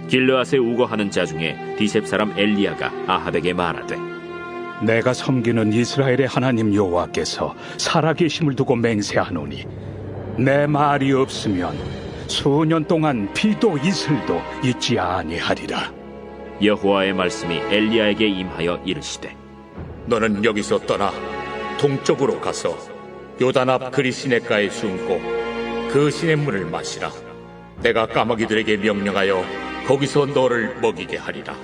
길르앗에 우거하는 자 중에 디셉 사람 엘리야가 아합에게 말하되 내가 섬기는 이스라엘의 하나님 여호와께서 살아계심을 두고 맹세하노니 내 말이 없으면 수년 동안 비도 이슬도 있지 아니하리라. 여호와의 말씀이 엘리야에게 임하여 이르시되 너는 여기서 떠나 동쪽으로 가서 요단 앞 그리 시냇가에 숨고 그 시냇물을 마시라. 내가 까마귀들에게 명령하여 거기서 너를 먹이게 하리라.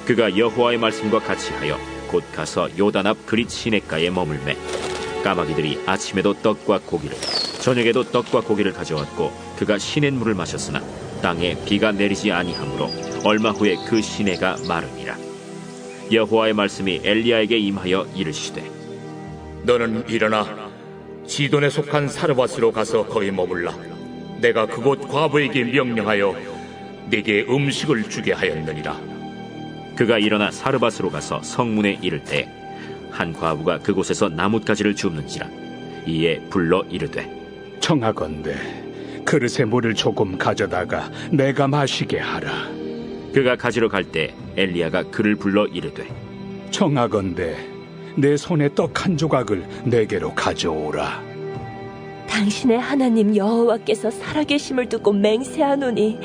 그가 여호와의 말씀과 같이 하여 곧 가서 요단 앞 그릿 시냇가에 머물매 까마귀들이 아침에도 떡과 고기를 저녁에도 떡과 고기를 가져왔고 그가 시냇물을 마셨으나 땅에 비가 내리지 아니하므로 얼마 후에 그 시내가 마르니라. 여호와의 말씀이 엘리야에게 임하여 이르시되 너는 일어나 시돈에 속한 사르밧으로 가서 거기 머물라. 내가 그곳 과부에게 명령하여 네게 음식을 주게 하였느니라. 그가 일어나 사르밧으로 가서 성문에 이를 때 한 과부가 그곳에서 나뭇가지를 줍는지라. 이에 불러 이르되 청하건대 그릇에 물을 조금 가져다가 내가 마시게 하라. 그가 가지러 갈 때 엘리야가 그를 불러 이르되 청하건대 내 손에 떡 한 조각을 내게로 가져오라. 당신의 하나님 여호와께서 살아계심을 두고 맹세하노니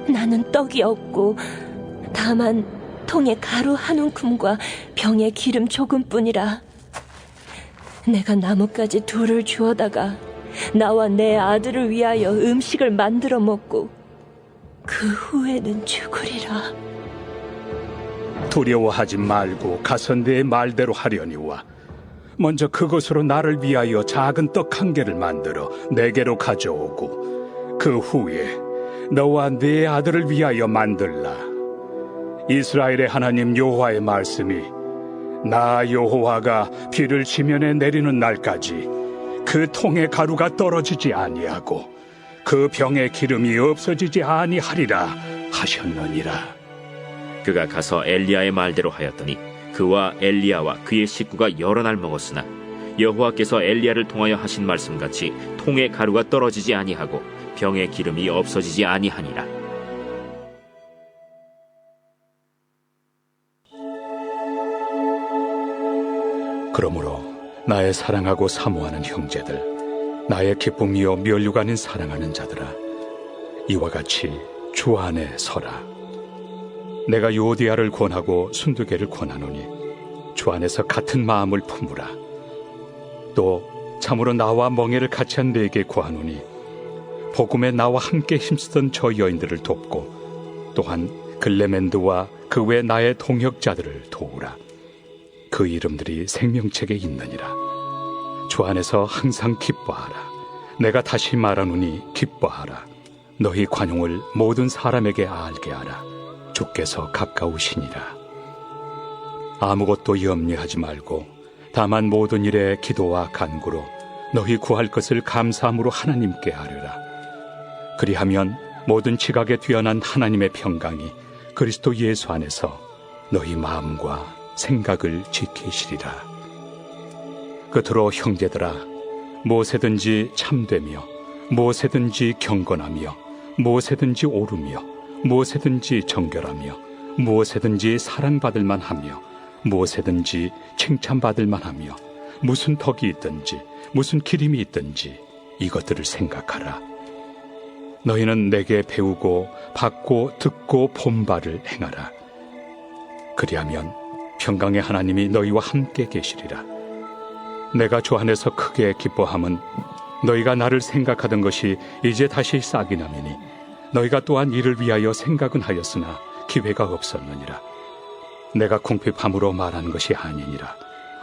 나는 떡이 없고 다만 통에 가루 한 움큼과 병에 기름 조금뿐이라. 내가 나뭇가지 둘을 주워다가 나와 내 아들을 위하여 음식을 만들어 먹고 그 후에는 죽으리라. 두려워하지 말고 가서 내 말대로 하려니와 먼저 그것으로 나를 위하여 작은 떡 한 개를 만들어 내게로 가져오고 그 후에 너와 네 아들을 위하여 만들라. 이스라엘의 하나님 여호와의 말씀이 나 여호와가 비를 지면에 내리는 날까지 그 통의 가루가 떨어지지 아니하고 그 병의 기름이 없어지지 아니하리라 하셨느니라. 그가 가서 엘리야의 말대로 하였더니 그와 엘리야와 그의 식구가 여러 날 먹었으나 여호와께서 엘리야를 통하여 하신 말씀같이 통의 가루가 떨어지지 아니하고 병의 기름이 없어지지 아니하니라. 그러므로 나의 사랑하고 사모하는 형제들, 나의 기쁨이요 면류가 아닌 사랑하는 자들아, 이와 같이 주 안에 서라. 내가 요디아를 권하고 순두개를 권하노니 주 안에서 같은 마음을 품으라. 또 참으로 나와 멍에를 같이 한 네게 구하노니 복음에 나와 함께 힘쓰던 저 여인들을 돕고 또한 글레멘드와 그 외 나의 동역자들을 도우라. 그 이름들이 생명책에 있느니라. 주 안에서 항상 기뻐하라. 내가 다시 말하노니 기뻐하라. 너희 관용을 모든 사람에게 알게 하라. 주께서 가까우시니라. 아무것도 염려하지 말고 다만 모든 일에 기도와 간구로 너희 구할 것을 감사함으로 하나님께 아뢰라. 그리하면 모든 지각에 뛰어난 하나님의 평강이 그리스도 예수 안에서 너희 마음과 생각을 지키시리라. 끝으로 형제들아, 무엇에든지 참되며 무엇에든지 경건하며 무엇에든지 옳으며 무엇에든지 정결하며 무엇에든지 사랑받을 만하며 무엇에든지 칭찬받을 만하며 무슨 덕이 있든지 무슨 기림이 있든지 이것들을 생각하라. 너희는 내게 배우고 받고 듣고 본 바를 행하라. 그리하면 평강의 하나님이 너희와 함께 계시리라. 내가 주 안에서 크게 기뻐함은 너희가 나를 생각하던 것이 이제 다시 싹이 나매니 너희가 또한 이를 위하여 생각은 하였으나 기회가 없었느니라. 내가 궁핍함으로 말하는 것이 아니니라.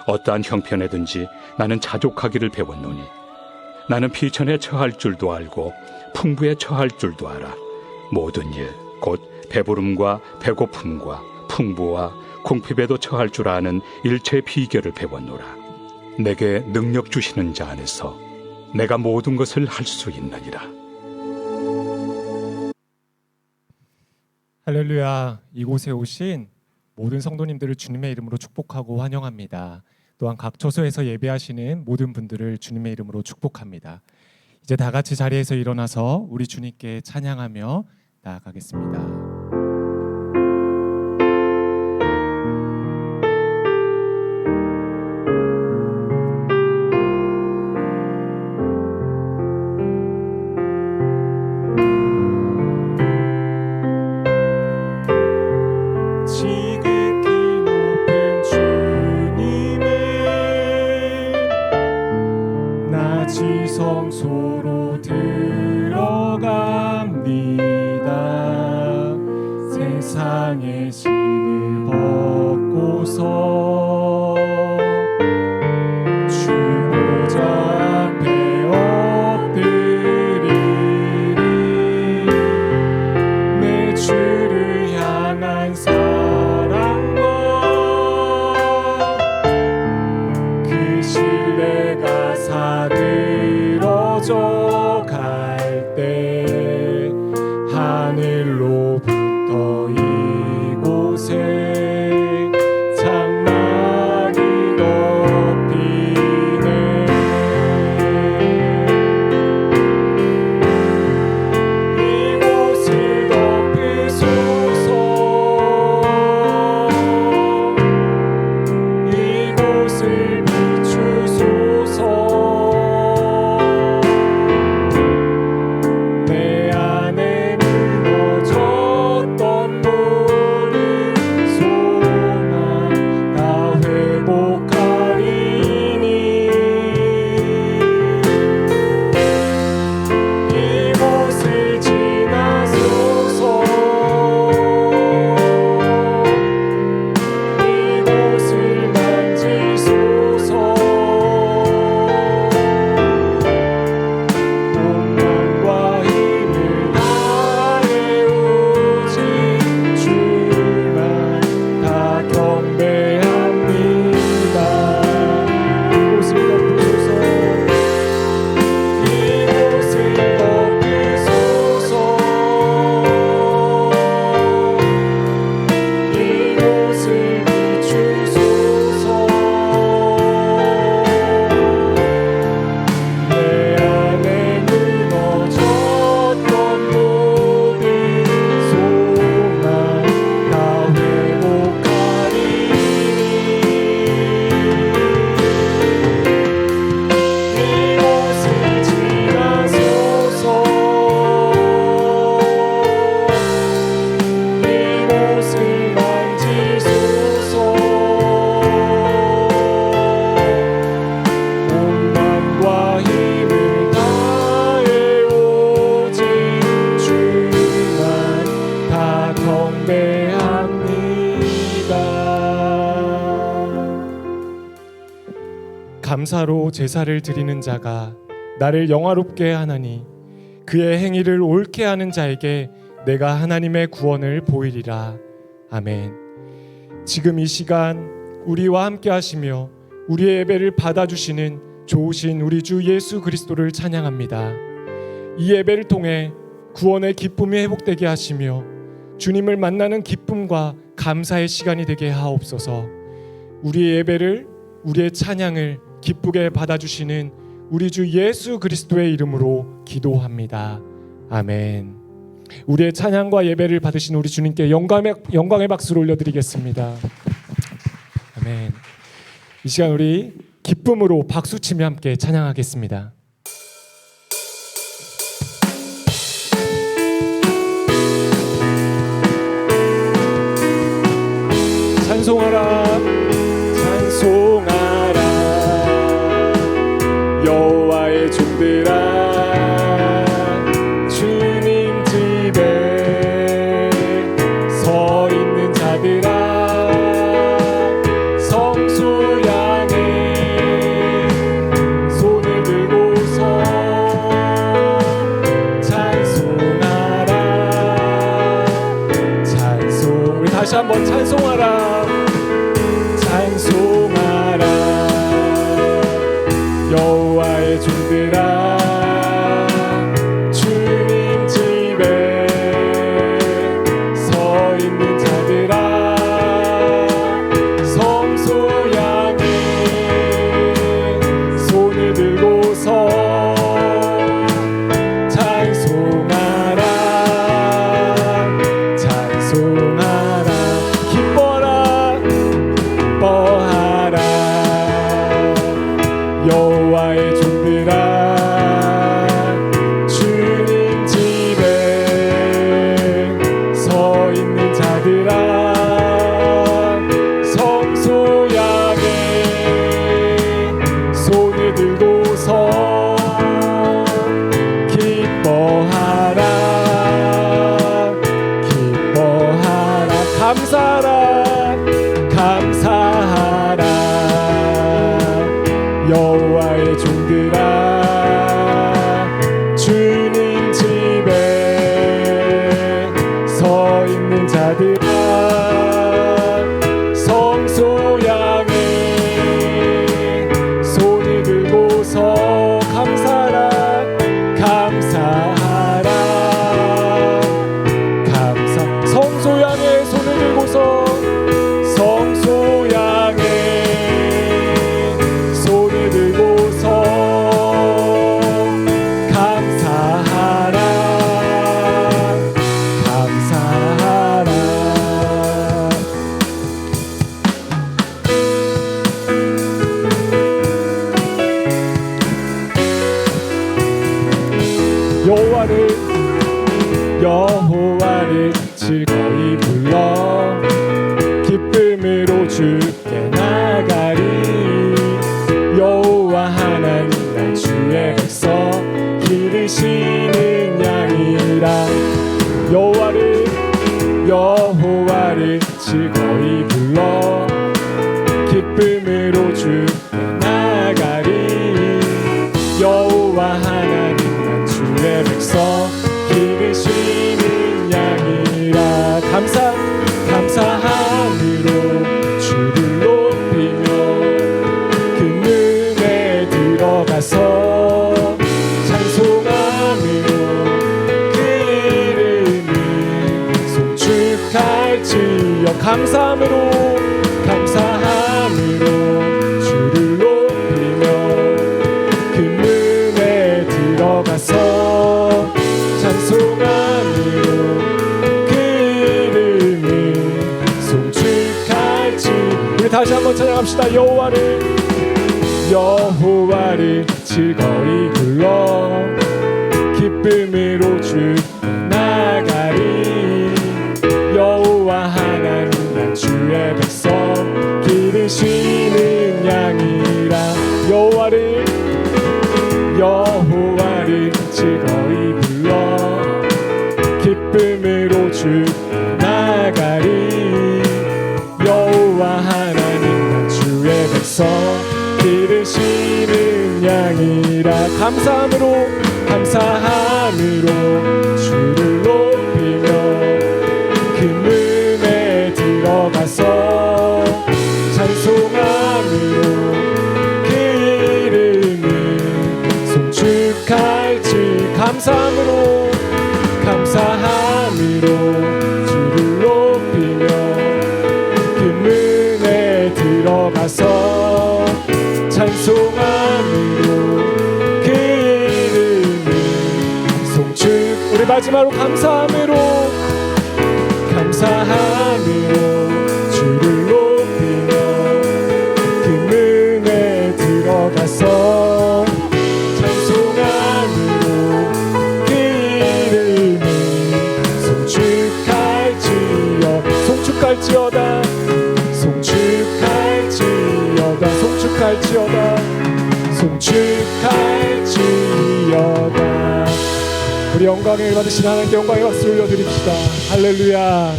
어떠한 형편에든지 나는 자족하기를 배웠노니 나는 비천에 처할 줄도 알고 풍부에 처할 줄도 알아. 모든 일 곧 배부름과 배고픔과 풍부와 궁핍에도 처할 줄 아는 일체의 비결을 배웠노라. 내게 능력 주시는 자 안에서 내가 모든 것을 할 수 있느니라. 할렐루야. 이곳에 오신 모든 성도님들을 주님의 이름으로 축복하고 환영합니다. 또한 각 처소에서 예배하시는 모든 분들을 주님의 이름으로 축복합니다. 이제 다 같이 자리에서 일어나서 우리 주님께 찬양하며 나아가겠습니다. 지극히 높은 주님의 나 지성소로 들어갑니다. 세상의 신을 벗고서 주 보좌 앞에 엎드리리. 내 주를 향한 사랑과 그 신뢰가 사들어져 갈 때 하늘로부터 이곳에 장막이 덮이네. 이곳을 덮으소서. 이곳을 비추소서. 내 안에 무너졌던 모든 소망 다 회복하리니. 이곳을 지나소서. 이곳을 만지소서. 욕망과 힘을 다해 오직 주만 다 경배합니다. 이곳을 덮으소서. 이곳을 덮으소서. 이곳을 비추소서. 내 안에 무너졌던 모든 소망 다 회복하리니. 이곳을 지나소서. 이곳을 만지소서. 욕망과 힘을 다해 오직 주만 다 경배합니다. 감사로 제사를 드리는 자가 나를 영화롭게 하나니 그의 행위를 옳게 하는 자에게 내가 하나님의 구원을 보이리라. 아멘. 지금 이 시간 우리와 함께 하시며 우리의 예배를 받아주시는 좋으신 우리 주 예수 그리스도를 찬양합니다. 이 예배를 통해 구원의 기쁨이 회복되게 하시며 주님을 만나는 기쁨과 감사의 시간이 되게 하옵소서. 우리의 예배를, 우리의 찬양을 기쁘게 받아주시는 우리 주 예수 그리스도의 이름으로 기도합니다. 아멘. 우리의 찬양과 예배를 받으신 우리 주님께 영광의 박수를 올려드리겠습니다. 아멘. 이 시간 우리 기쁨으로 박수치며 함께 찬양하겠습니다. 찬송하라, 찬송하라, 여호와의 종들아, 주님 집에 서 있는 자들아, 성소 향해 손을 들고서 찬송하라, 찬송. 우리 다시 한번 찬송하라, 찬송하라, 여호와의 종들아, 주님 집에 서 있는 자들아, 성소 향해 손을 들고서 찬송하라, 감사하라. 여호와의 종들아 주님 집에 서 있는 자들아 성소 향해 손을 들고서 감사하라. 감사하라. 성소 향해 손을 들고서 성소 향해 손을 들고서 감사하라. 감사하라. 여호와를 즐거이 불러 기쁨으로 주께 나가리. 여호와 하나님 날 주의 백성 기르시는 양이라. 여호와를 즐거이 불러 기쁨으로 주께 나가리. 여호와 하나님 난 주의 백성 기르시는 양이라. 감사함으로 주를 높이며 그 눈에 들어가서 찬송함으로 그 이름을 송축할지어. 감사함으로 주를 높이며 그 눈에 들어가서 찬송함으로 그 이름을 송축할지. 우리 다시 한번 찬양합시다. 여호와를 즐거이 불러 기쁨으로 주께 나가리. 여호와 하나님 난 주의 백성 기르시는 양이라. 여호와를 즐거이 불러 기쁨으로 주께 나가리. 여호와 하나님 난 주의 백성 기르시는 양이라. 감사함으로 주를 높이며 그 문에 들어가서 찬송함으로 그 이름을 송축할지. 감사함으로 주를 높이며 그 문에 들어가서 찬송함으로 그 이름을 송축. 우리 마지막으로 감사함으로 주를 높이며 그 문에 들어가서 찬송함으로 그 이름을 송축할지어다. 우리 영광을 받으신 하나님께 영광의 박수를 올려드립시다. 할렐루야.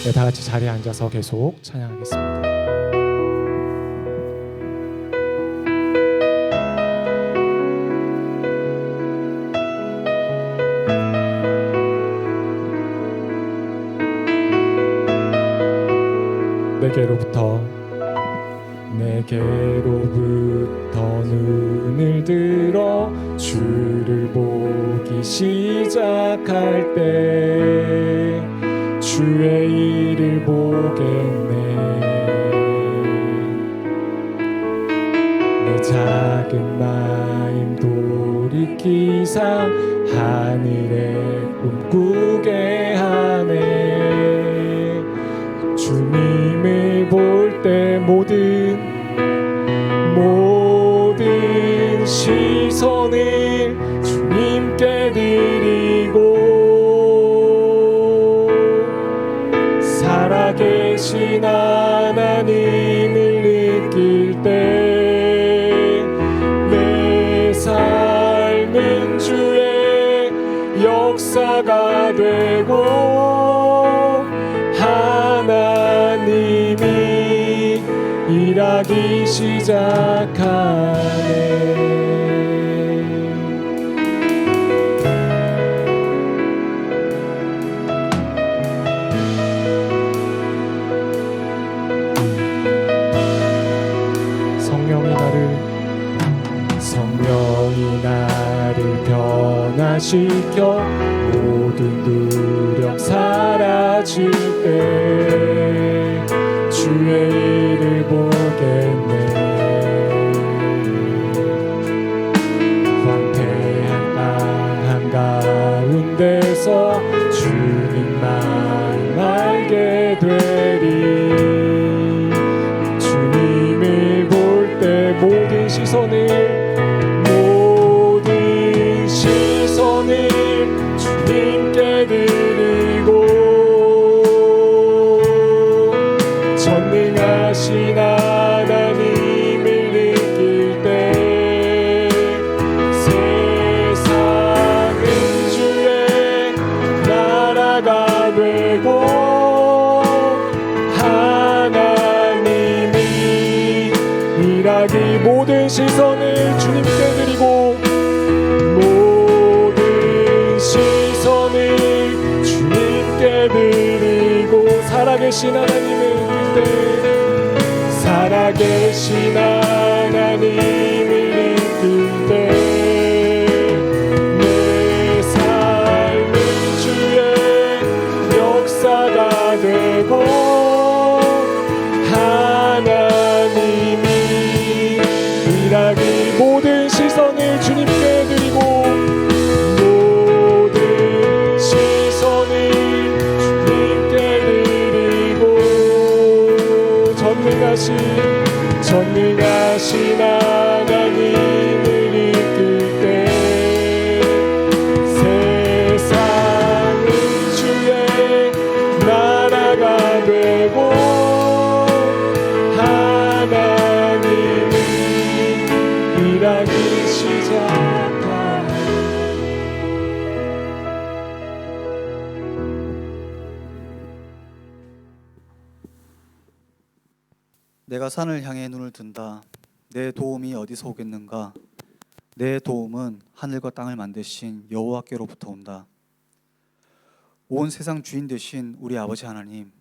네, 다 같이 자리에 앉아서 계속 찬양하겠습니다. 내게로부터 눈을 들어 주를 보기 시작할 때 주의 일을 보겠네. 내 작은 마음 돌이키사 하늘에 꿈꾸게 하네. 주님을 볼 때 모든 시선을 주님께 드리고 살아계신 하나님을 느낄 때 내 삶은 주의 역사가 되고 하나님 일하기 시작하네. 성령이 나를 변화시켜 모든 두려움 사라질 때 주의 일을 보겠네. 황폐한 땅 한가운데서 주님만 알게 되리. 주님을 볼 때 모든 시선을 주님께 드리고 전능하신 하나님을 느낄 때 세상은 주의 나라가 되고 하나님이 일하기 모든 시선을 주님께 드리고 시선을 주님께 드리고 살아계신 하나님을 느낄 때 살아계신 하나님을 느낄 때 내 삶은 주의 역사가 되고 하나님이 일하기 모든 시선을 주님께 드리고 전능하신 하나님을 이끌 때 세상은 주의 나라가 되고 하나님이 일하기 시작하네. 내가 산을 향해 눈을 든다. 내 도움이 어디서 오겠는가? 내 도움은 하늘과 땅을 만드신 여호와께로부터 온다. 온 세상 주인 되신 우리 아버지 하나님,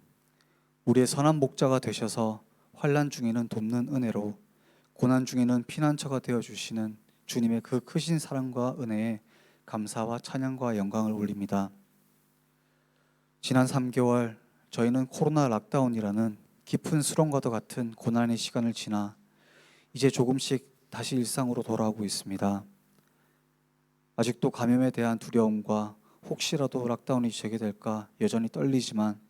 우리의 선한 목자가 되셔서 환난 중에는 돕는 은혜로 고난 중에는 피난처가 되어주시는 주님의 그 크신 사랑과 은혜에 감사와 찬양과 영광을 올립니다. 지난 3개월 저희는 코로나 락다운이라는 깊은 수렁과도 같은 고난의 시간을 지나 이제 조금씩 다시 일상으로 돌아오고 있습니다. 아직도 감염에 대한 두려움과 혹시라도 락다운이 재개될까 여전히 떨리지만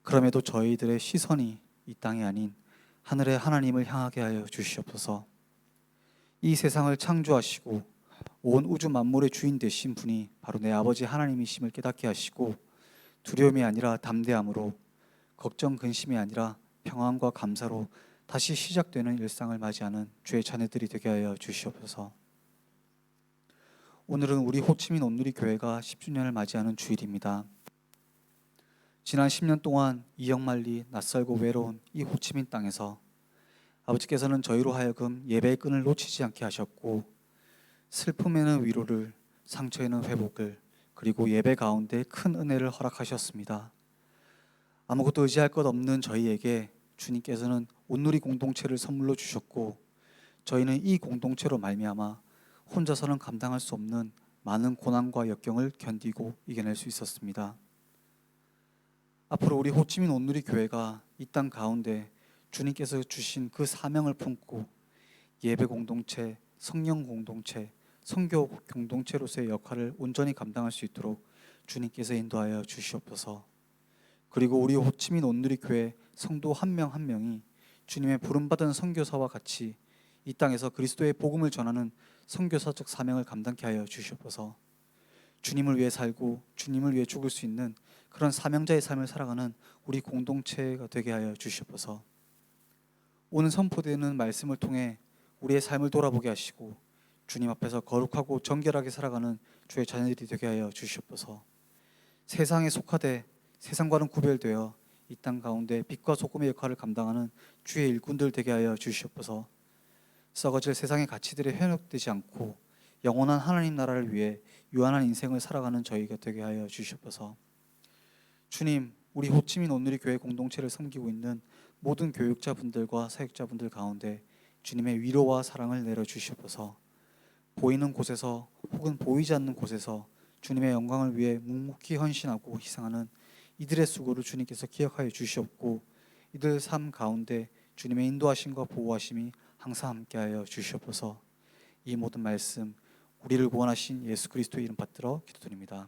그럼에도 저희들의 시선이 이 땅이 아닌 하늘의 하나님을 향하게 하여 주시옵소서. 이 세상을 창조하시고 온 우주 만물의 주인 되신 분이 바로 내 아버지 하나님이심을 깨닫게 하시고 두려움이 아니라 담대함으로 걱정 근심이 아니라 평안과 감사로 다시 시작되는 일상을 맞이하는 주의 자녀들이 되게 하여 주시옵소서. 오늘은 우리 호치민 온누리 교회가 10주년을 맞이하는 주일입니다. 지난 10년 동안 이역만리 낯설고 외로운 이 호치민 땅에서 아버지께서는 저희로 하여금 예배의 끈을 놓치지 않게 하셨고 슬픔에는 위로를, 상처에는 회복을, 그리고 예배 가운데 큰 은혜를 허락하셨습니다. 아무것도 의지할 것 없는 저희에게 주님께서는 온누리 공동체를 선물로 주셨고 저희는 이 공동체로 말미암아 혼자서는 감당할 수 없는 많은 고난과 역경을 견디고 이겨낼 수 있었습니다. 앞으로 우리 호치민 온누리 교회가 이 땅 가운데 주님께서 주신 그 사명을 품고 예배 공동체, 성령 공동체, 선교 공동체로서의 역할을 온전히 감당할 수 있도록 주님께서 인도하여 주시옵소서. 그리고 우리 호치민 온누리 교회 성도 한 명 한 명이 주님의 부름받은 선교사와 같이 이 땅에서 그리스도의 복음을 전하는 선교사적 사명을 감당케 하여 주시옵소서. 주님을 위해 살고 주님을 위해 죽을 수 있는 그런 사명자의 삶을 살아가는 우리 공동체가 되게 하여 주시옵소서. 오늘 선포되는 말씀을 통해 우리의 삶을 돌아보게 하시고 주님 앞에서 거룩하고 정결하게 살아가는 주의 자녀들이 되게 하여 주시옵소서. 세상에 속하되 세상과는 구별되어 이 땅 가운데 빛과 소금의 역할을 감당하는 주의 일꾼들 되게 하여 주시옵소서. 썩어질 세상의 가치들에 현혹되지 않고 영원한 하나님 나라를 위해 유한한 인생을 살아가는 저희가 되게 하여 주시옵소서. 주님, 우리 호치민 온누리 교회 공동체를 섬기고 있는 모든 교육자분들과 사역자분들 가운데 주님의 위로와 사랑을 내려 주시옵소서. 보이는 곳에서 혹은 보이지 않는 곳에서 주님의 영광을 위해 묵묵히 헌신하고 희생하는 이들의 수고를 주님께서 기억하여 주시옵고 이들 삶 가운데 주님의 인도하심과 보호하심이 항상 함께하여 주시옵소서. 이 모든 말씀 우리를 구원하신 예수 그리스도의 이름 받들어 기도드립니다.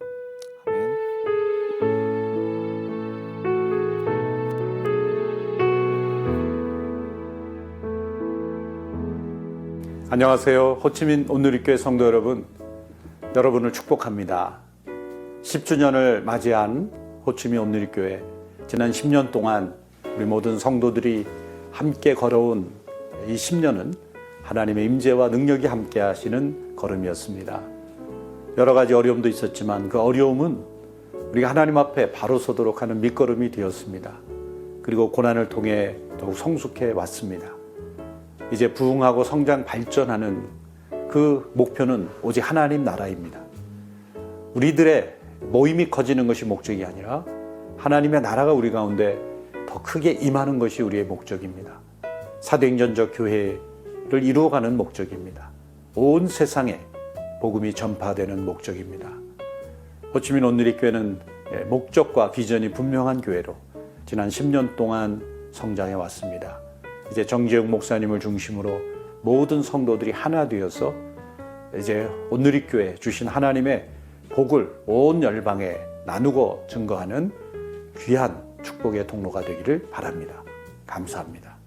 아멘. 안녕하세요. 호치민 온누리교회 성도 여러분, 여러분을 축복합니다. 10주년을 맞이한 호치민 온누리교회, 지난 10년 동안 우리 모든 성도들이 함께 걸어온 이 10년은 하나님의 임재와 능력이 함께 하시는 걸음이었습니다. 여러 가지 어려움도 있었지만 그 어려움은 우리가 하나님 앞에 바로 서도록 하는 밑거름이 되었습니다. 그리고 고난을 통해 더욱 성숙해 왔습니다. 이제 부흥하고 성장 발전하는 그 목표는 오직 하나님 나라입니다. 우리들의 모임이 커지는 것이 목적이 아니라 하나님의 나라가 우리 가운데 더 크게 임하는 것이 우리의 목적입니다. 사도행전적 교회를 이루어가는 목적입니다. 온 세상에 복음이 전파되는 목적입니다. 호치민 온누리교회는 목적과 비전이 분명한 교회로 지난 10년 동안 성장해 왔습니다. 이제 정재욱 목사님을 중심으로 모든 성도들이 하나 되어서 이제 온누리교회 주신 하나님의 복을 온 열방에 나누고 증거하는 귀한 축복의 통로가 되기를 바랍니다. 감사합니다.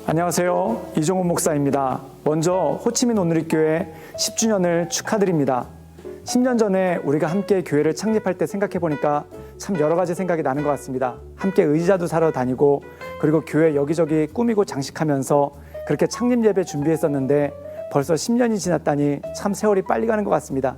안녕하세요. 이종훈 목사입니다. 먼저 호치민 온누리교회 10주년을 축하드립니다. 10년 전에 우리가 함께 교회를 창립할 때 생각해 보니까 참 여러 가지 생각이 나는 것 같습니다. 함께 의자도 사러 다니고 그리고 교회 여기저기 꾸미고 장식하면서 그렇게 창립 예배 준비했었는데 벌써 10년이 지났다니 참 세월이 빨리 가는 것 같습니다.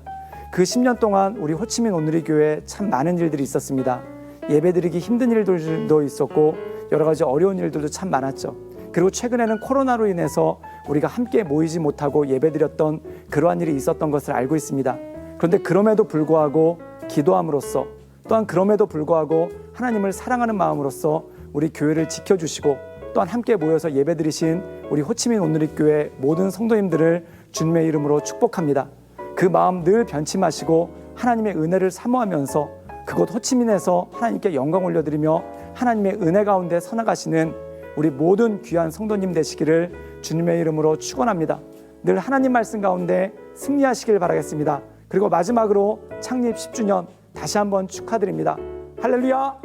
그 10년 동안 우리 호치민 온누리교회에 참 많은 일들이 있었습니다. 예배드리기 힘든 일들도 있었고 여러 가지 어려운 일들도 참 많았죠. 그리고 최근에는 코로나로 인해서 우리가 함께 모이지 못하고 예배드렸던 그러한 일이 있었던 것을 알고 있습니다. 그런데 그럼에도 불구하고 기도함으로써 또한 그럼에도 불구하고 하나님을 사랑하는 마음으로써 우리 교회를 지켜주시고 또한 함께 모여서 예배드리신 우리 호치민 온누리교회 모든 성도님들을 주님의 이름으로 축복합니다. 그 마음 늘 변치 마시고 하나님의 은혜를 사모하면서 그곳 호치민에서 하나님께 영광 올려드리며 하나님의 은혜 가운데 서나가시는 우리 모든 귀한 성도님 되시기를 주님의 이름으로 축원합니다. 늘 하나님 말씀 가운데 승리하시길 바라겠습니다. 그리고 마지막으로 창립 10주년 다시 한번 축하드립니다. 할렐루야!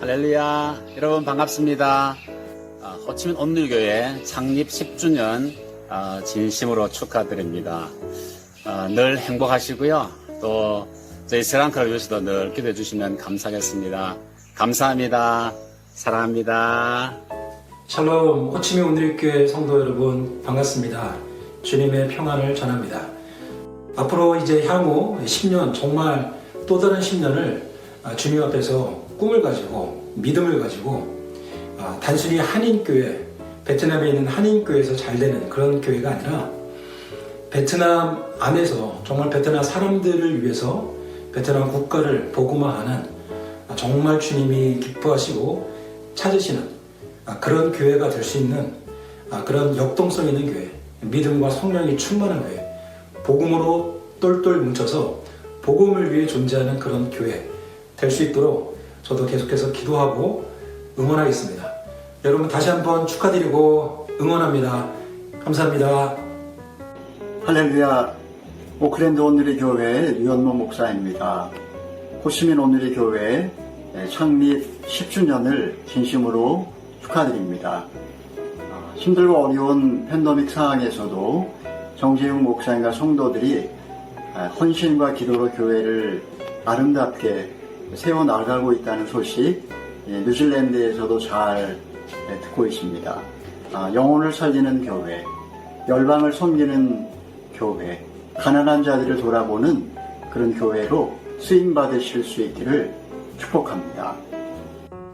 할렐루야! 여러분 반갑습니다. 호치민 온누리교회 창립 10주년 진심으로 축하드립니다. 늘 행복하시고요. 또 저희 세랑크를 위해서도 늘 기도해 주시면 감사하겠습니다. 감사합니다. 사랑합니다. 샬롬 호치민 온누리교회 성도 여러분 반갑습니다. 주님의 평안을 전합니다. 앞으로 이제 향후 10년 정말 또 다른 10년을 주님 앞에서 꿈을 가지고 믿음을 가지고 단순히 한인교회, 베트남에 있는 한인교회에서 잘 되는 그런 교회가 아니라 베트남 안에서 정말 베트남 사람들을 위해서 베트남 국가를 복음화하는 정말 주님이 기뻐하시고 찾으시는 그런 교회가 될 수 있는 그런 역동성 있는 교회, 믿음과 성령이 충만한 교회, 복음으로 똘똘 뭉쳐서 복음을 위해 존재하는 그런 교회 될 수 있도록 저도 계속해서 기도하고 응원하겠습니다. 여러분 다시 한번 축하드리고 응원합니다. 감사합니다. 할렐루야. 오클랜드 온누리교회 류현모 목사입니다. 호치민 온누리교회 창립 10주년을 진심으로 축하드립니다. 힘들고 어려운 팬데믹 상황에서도 정재웅 목사님과 성도들이 헌신과 기도로 교회를 아름답게 세워나가고 있다는 소식 뉴질랜드에서도 잘 듣고 있습니다. 영혼을 살리는 교회, 열방을 섬기는 교회, 가난한 자들을 돌아보는 그런 교회로 쓰임받으실 수 있기를 축복합니다.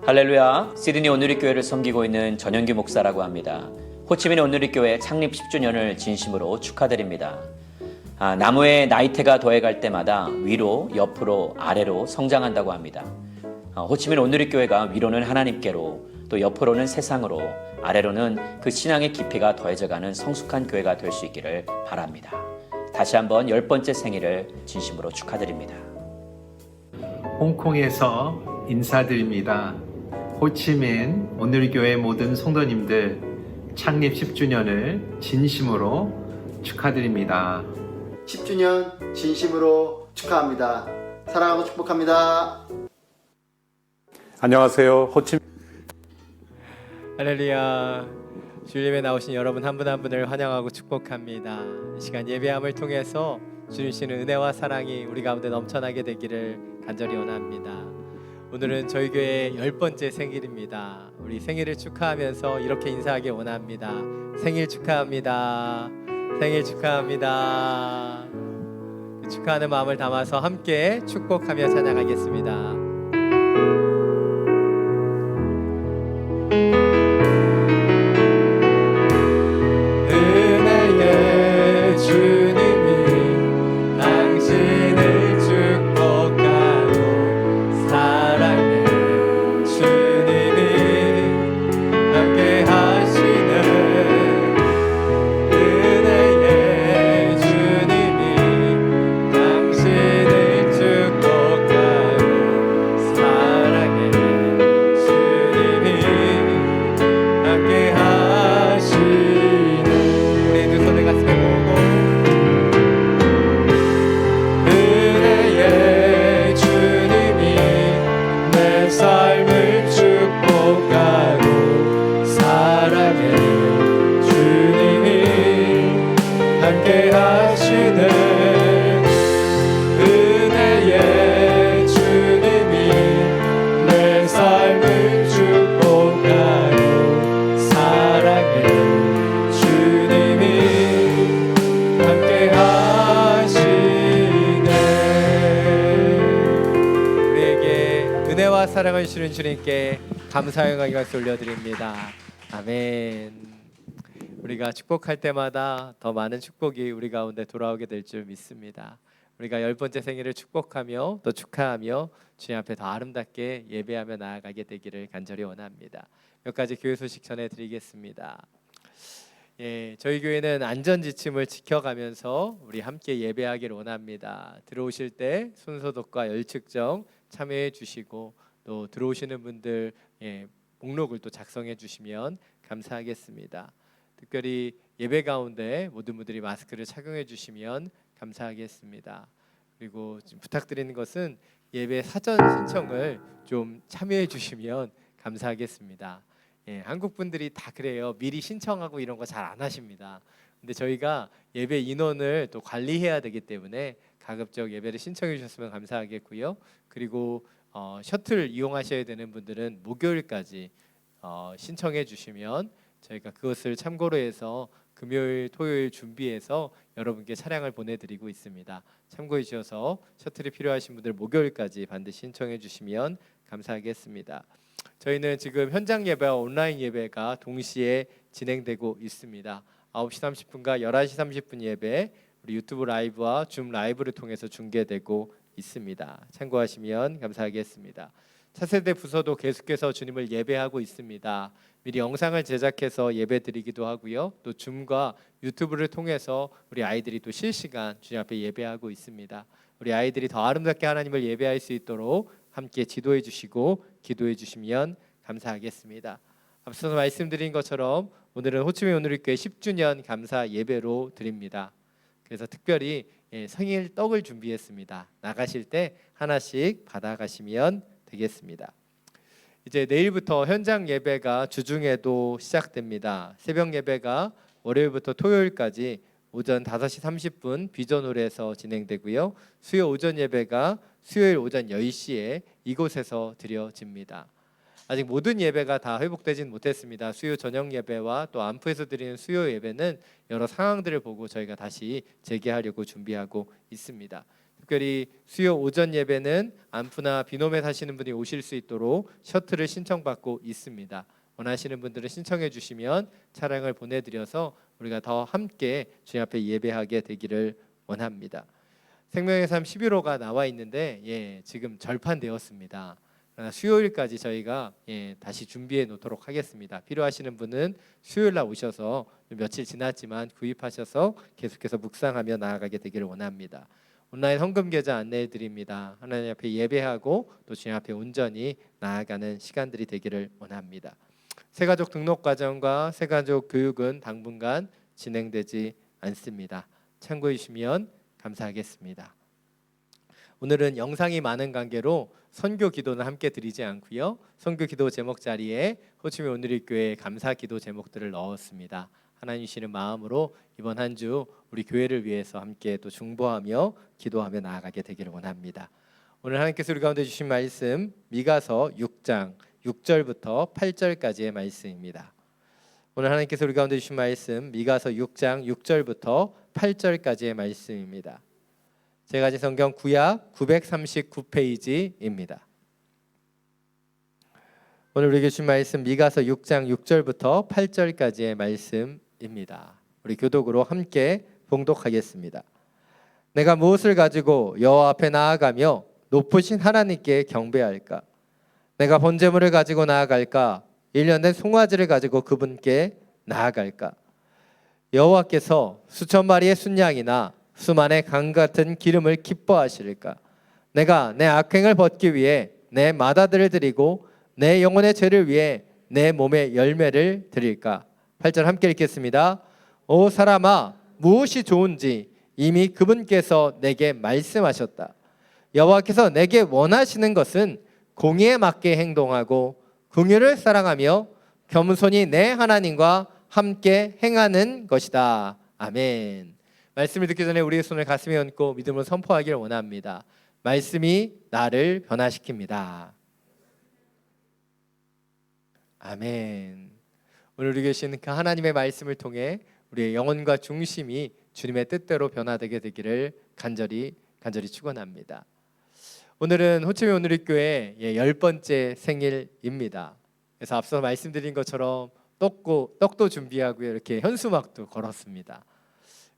할렐루야, 시드니 온누리교회를 섬기고 있는 전현규 목사라고 합니다. 호치민 온누리교회 창립 10주년을 진심으로 축하드립니다. 나무에 나이테가 더해갈 때마다 위로, 옆으로, 아래로 성장한다고 합니다. 호치민 온누리교회가 위로는 하나님께로, 또 옆으로는 세상으로, 아래로는 그 신앙의 깊이가 더해져가는 성숙한 교회가 될 수 있기를 바랍니다. 다시 한번 10번째 생일을 진심으로 축하드립니다. 홍콩에서 인사드립니다. 호치민 온누리교회 모든 성도님들 창립 10주년을 진심으로 축하드립니다. 10주년 진심으로 축하합니다. 사랑하고 축복합니다. 안녕하세요. 호치민 할렐루야. 주님에 나오신 여러분 한 분 한 분을 환영하고 축복합니다. 이 시간 예배함을 통해서 주님 주시는 은혜와 사랑이 우리 가운데 넘쳐나게 되기를 간절히 원합니다. 오늘은 저희 교회 10번째 생일입니다. 우리 생일을 축하하면서 이렇게 인사하기 원합니다. 생일 축하합니다. 생일 축하합니다. 축하하는 마음을 담아서 함께 축복하며 찬양하겠습니다. 은혜의 주님이 당신을 축복하고 사랑의 주님이 함께 하시네. 은혜의 주님이 당신을 축복하고 사랑의 주님이 함께 하시네. 우리 두 손을 가슴에 모으고 은혜의 주님이 내 삶을 축복하고 사랑의 주님이 함께 하시네. 은혜의 주님이 내 삶을 축복하고 사랑의 주님이 함께 하시네. 우리에게 은혜와 사랑을 주시는 주님께 감사 영광의 박수 올려드립니다. 아멘. 우리가 축복할 때마다 더 많은 축복이 우리 가운데 돌아오게 될 줄 믿습니다. 우리가 10번째 생일을 축복하며 또 축하하며 주님 앞에 더 아름답게 예배하며 나아가게 되기를 간절히 원합니다. 몇 가지 교회 소식 전해드리겠습니다. 저희 교회는 안전지침을 지켜가면서 우리 함께 예배하기를 원합니다. 들어오실 때 손소독과 열측정 참여해 주시고 또 들어오시는 분들 목록을 또 작성해 주시면 감사하겠습니다. 특별히 예배 가운데 모든 분들이 마스크를 착용해 주시면 감사하겠습니다. 그리고 부탁드리는 것은 예배 사전 신청을 좀 참여해 주시면 감사하겠습니다. 한국 분들이 다 그래요. 미리 신청하고 이런 거 잘 안 하십니다. 근데 저희가 예배 인원을 또 관리해야 되기 때문에 가급적 예배를 신청해 주셨으면 감사하겠고요. 그리고 셔틀 이용하셔야 되는 분들은 목요일까지 신청해 주시면 저희가 그것을 참고로 해서 금요일, 토요일 준비해서 여러분께 차량을 보내드리고 있습니다. 참고해 주셔서 셔틀이 필요하신 분들 목요일까지 반드시 신청해 주시면 감사하겠습니다. 저희는 지금 현장 예배와 온라인 예배가 동시에 진행되고 있습니다. 9시 30분과 11시 30분 예배 우리 유튜브 라이브와 줌 라이브를 통해서 중계되고 있습니다. 참고하시면 감사하겠습니다. 차세대 부서도 계속해서 주님을 예배하고 있습니다. 미리 영상을 제작해서 예배드리기도 하고요. 또 줌과 유튜브를 통해서 우리 아이들이 또 실시간 주님 앞에 예배하고 있습니다. 우리 아이들이 더 아름답게 하나님을 예배할 수 있도록 함께 지도해 주시고 기도해 주시면 감사하겠습니다. 앞서서 말씀드린 것처럼 오늘은 호치민 온누리교회 10주년 감사 예배로 드립니다. 그래서 특별히 생일 떡을 준비했습니다. 나가실 때 하나씩 받아가시면 되겠습니다. 이제 내일부터 현장 예배가 주중에도 시작됩니다. 새벽 예배가 월요일부터 토요일까지 오전 5시 30분 비전홀에서 진행되고요. 수요 오전 예배가 수요일 오전 10시에 이곳에서 드려집니다. 아직 모든 예배가 다 회복되진 못했습니다. 수요 저녁 예배와 또 안프에서 드리는 수요 예배는 여러 상황들을 보고 저희가 다시 재개하려고 준비하고 있습니다. 특별히 수요 오전 예배는 안푸나 비놈에 사시는 분이 오실 수 있도록 셔틀을 신청받고 있습니다. 원하시는 분들은 신청해 주시면 차량을 보내드려서 우리가 더 함께 주님 앞에 예배하게 되기를 원합니다. 생명의 삶 11호가 나와 있는데 지금 절판되었습니다. 그러나 수요일까지 저희가 다시 준비해 놓도록 하겠습니다. 필요하시는 분은 수요일 날 오셔서 며칠 지났지만 구입하셔서 계속해서 묵상하며 나아가게 되기를 원합니다. 온라인 헌금 계좌 안내해 드립니다. 하나님 앞에 예배하고 또 주님 앞에 온전히 나아가는 시간들이 되기를 원합니다. 새가족 등록 과정과 새가족 교육은 당분간 진행되지 않습니다. 참고해 주시면 감사하겠습니다. 오늘은 영상이 많은 관계로 선교 기도는 함께 드리지 않고요. 선교 기도 제목 자리에 호치민 온누리교회 감사 기도 제목들을 넣었습니다. 하나님 주시는 마음으로 이번 한 주 우리 교회를 위해서 함께 또 중보하며 기도하며 나아가게 되기를 원합니다. 오늘 하나님께서 우리 가운데 주신 말씀 미가서 6장 6절부터 8절까지의 말씀입니다. 오늘 하나님께서 우리 가운데 주신 말씀 미가서 6장 6절부터 8절까지의 말씀입니다. 제가 가진 성경 구약 939페이지입니다. 오늘 우리에게 주신 말씀 미가서 6장 6절부터 8절까지의 말씀입니다. 우리 교독으로 함께 봉독하겠습니다. 내가 무엇을 가지고 여호와 앞에 나아가며 높으신 하나님께 경배할까? 내가 번제물을 가지고 나아갈까? 1년 된 송아지를 가지고 그분께 나아갈까? 여호와께서 수천 마리의 순양이나 수만의 강 같은 기름을 기뻐하실까? 내가 내 악행을 벗기 위해 내 마다들을 드리고 내 영혼의 죄를 위해 내 몸의 열매를 드릴까? 8절 함께 읽겠습니다. 오 사람아, 무엇이 좋은지 이미 그분께서 내게 말씀하셨다. 여호와께서 내게 원하시는 것은 공의에 맞게 행동하고 긍휼을 사랑하며 겸손히 내 하나님과 함께 행하는 것이다. 아멘. 말씀을 듣기 전에 우리의 손을 가슴에 얹고 믿음으로 선포하기를 원합니다. 말씀이 나를 변화시킵니다. 아멘. 오늘 우리 계신 그 하나님의 말씀을 통해 우리의 영혼과 중심이 주님의 뜻대로 변화되게 되기를 간절히 축원합니다. 오늘은 호치민 온누리교회 10번째 생일입니다. 그래서 앞서 말씀드린 것처럼 떡도 준비하고요. 이렇게 현수막도 걸었습니다.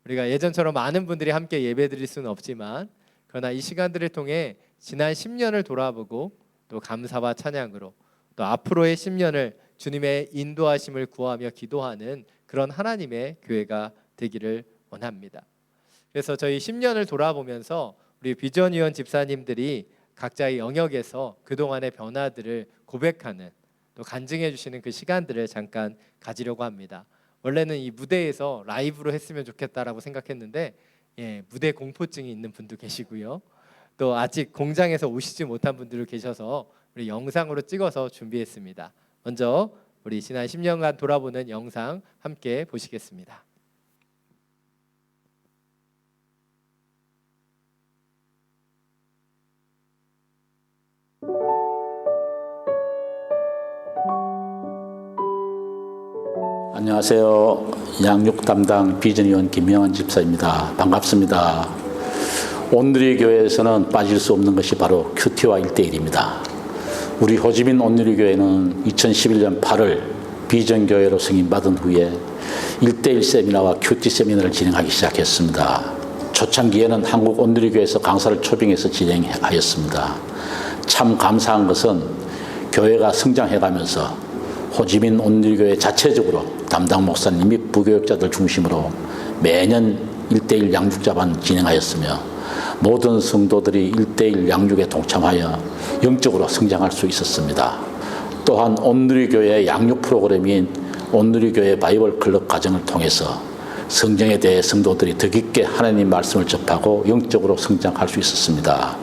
우리가 예전처럼 많은 분들이 함께 예배드릴 수는 없지만 그러나 이 시간들을 통해 지난 10년을 돌아보고 또 감사와 찬양으로 또 앞으로의 10년을 주님의 인도하심을 구하며 기도하는 그런 하나님의 교회가 되기를 원합니다. 그래서 저희 10년을 돌아보면서 우리 비전위원 집사님들이 각자의 영역에서 그동안의 변화들을 고백하는 또 간증해 주시는 그 시간들을 잠깐 가지려고 합니다. 원래는 이 무대에서 라이브로 했으면 좋겠다라고 생각했는데 무대 공포증이 있는 분도 계시고요. 또 아직 공장에서 오시지 못한 분들 계셔서 우리 영상으로 찍어서 준비했습니다. 먼저 우리 지난 10년간 돌아보는 영상 함께 보시겠습니다. 안녕하세요. 양육 담당 비전위원 김명환 집사입니다. 반갑습니다. 온누리교회에서는 빠질 수 없는 것이 바로 큐티와 1:1입니다. 우리 호지민 온누리교회는 2011년 8월 비전교회로 승인받은 후에 1:1 세미나와 큐티 세미나를 진행하기 시작했습니다. 초창기에는 한국 온누리교회에서 강사를 초빙해서 진행하였습니다. 참 감사한 것은 교회가 성장해가면서 호지민 온누리교회 자체적으로 담당 목사님 및 부교육자들 중심으로 매년 1:1 양육자반 진행하였으며 모든 성도들이 1:1 양육에 동참하여 영적으로 성장할 수 있었습니다. 또한 온누리교회 양육 프로그램인 온누리교회 바이블 클럽 과정을 통해서 성경에 대해 성도들이 더 깊게 하나님 말씀을 접하고 영적으로 성장할 수 있었습니다.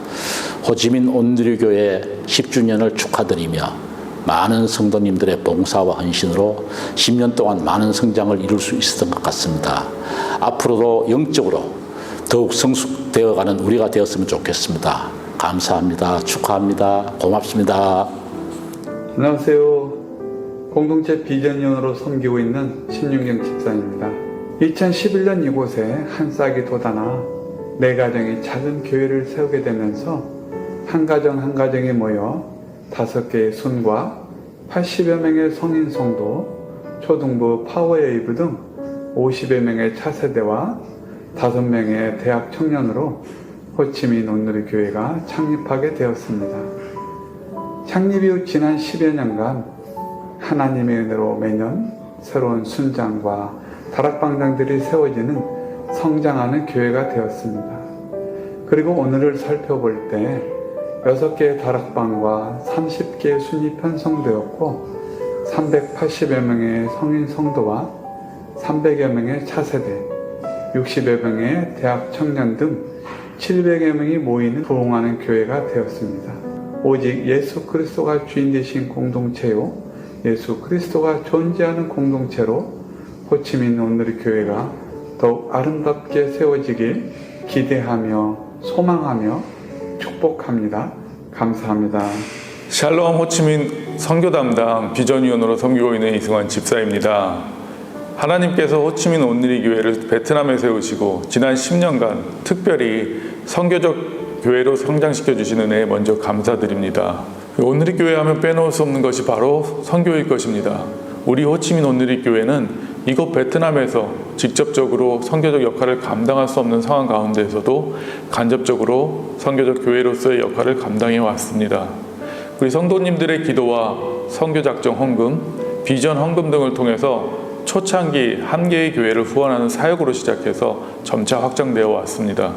호지민 온누리교회 10주년을 축하드리며 많은 성도님들의 봉사와 헌신으로 10년 동안 많은 성장을 이룰 수 있었던 것 같습니다. 앞으로도 영적으로 더욱 성숙되어가는 우리가 되었으면 좋겠습니다. 감사합니다. 축하합니다. 고맙습니다. 안녕하세요. 공동체 비전위원으로 섬기고 있는 신윤경 집사입니다. 2011년 이곳에 한 싹이 돋아나 내 가정이 작은 교회를 세우게 되면서 한 가정 한 가정이 모여 5개의 순과 80여 명의 성인 성도, 초등부 파워웨이브 등 50여 명의 차세대와 5명의 대학 청년으로 호치민 온누리 교회가 창립하게 되었습니다. 창립 이후 지난 10여 년간 하나님의 은혜로 매년 새로운 순장과 다락방장들이 세워지는 성장하는 교회가 되었습니다. 그리고 오늘을 살펴볼 때 6개의 다락방과 30개의 순위 편성되었고 380여 명의 성인 성도와 300여 명의 차세대, 60여 명의 대학 청년 등 700여 명이 모이는 부흥하는 교회가 되었습니다. 오직 예수 그리스도가 주인 되신 공동체요, 예수 그리스도가 존재하는 공동체로 호치민 온누리 교회가 더욱 아름답게 세워지길 기대하며 소망하며 축복합니다. 감사합니다. 샬롬 호치민 선교 담당 비전위원으로 섬기고 있는 이승환 집사입니다. 하나님께서 호치민 온누리 교회를 베트남에 세우시고 지난 10년간 특별히 선교적 교회로 성장시켜 주신 은혜에 먼저 감사드립니다. 온누리 교회 하면 빼놓을 수 없는 것이 바로 선교일 것입니다. 우리 호치민 온누리 교회는 이곳 베트남에서 직접적으로 선교적 역할을 감당할 수 없는 상황 가운데에서도 간접적으로 선교적 교회로서의 역할을 감당해 왔습니다. 우리 성도님들의 기도와 선교작정 헌금, 비전 헌금 등을 통해서 초창기 한 개의 교회를 후원하는 사역으로 시작해서 점차 확장되어 왔습니다.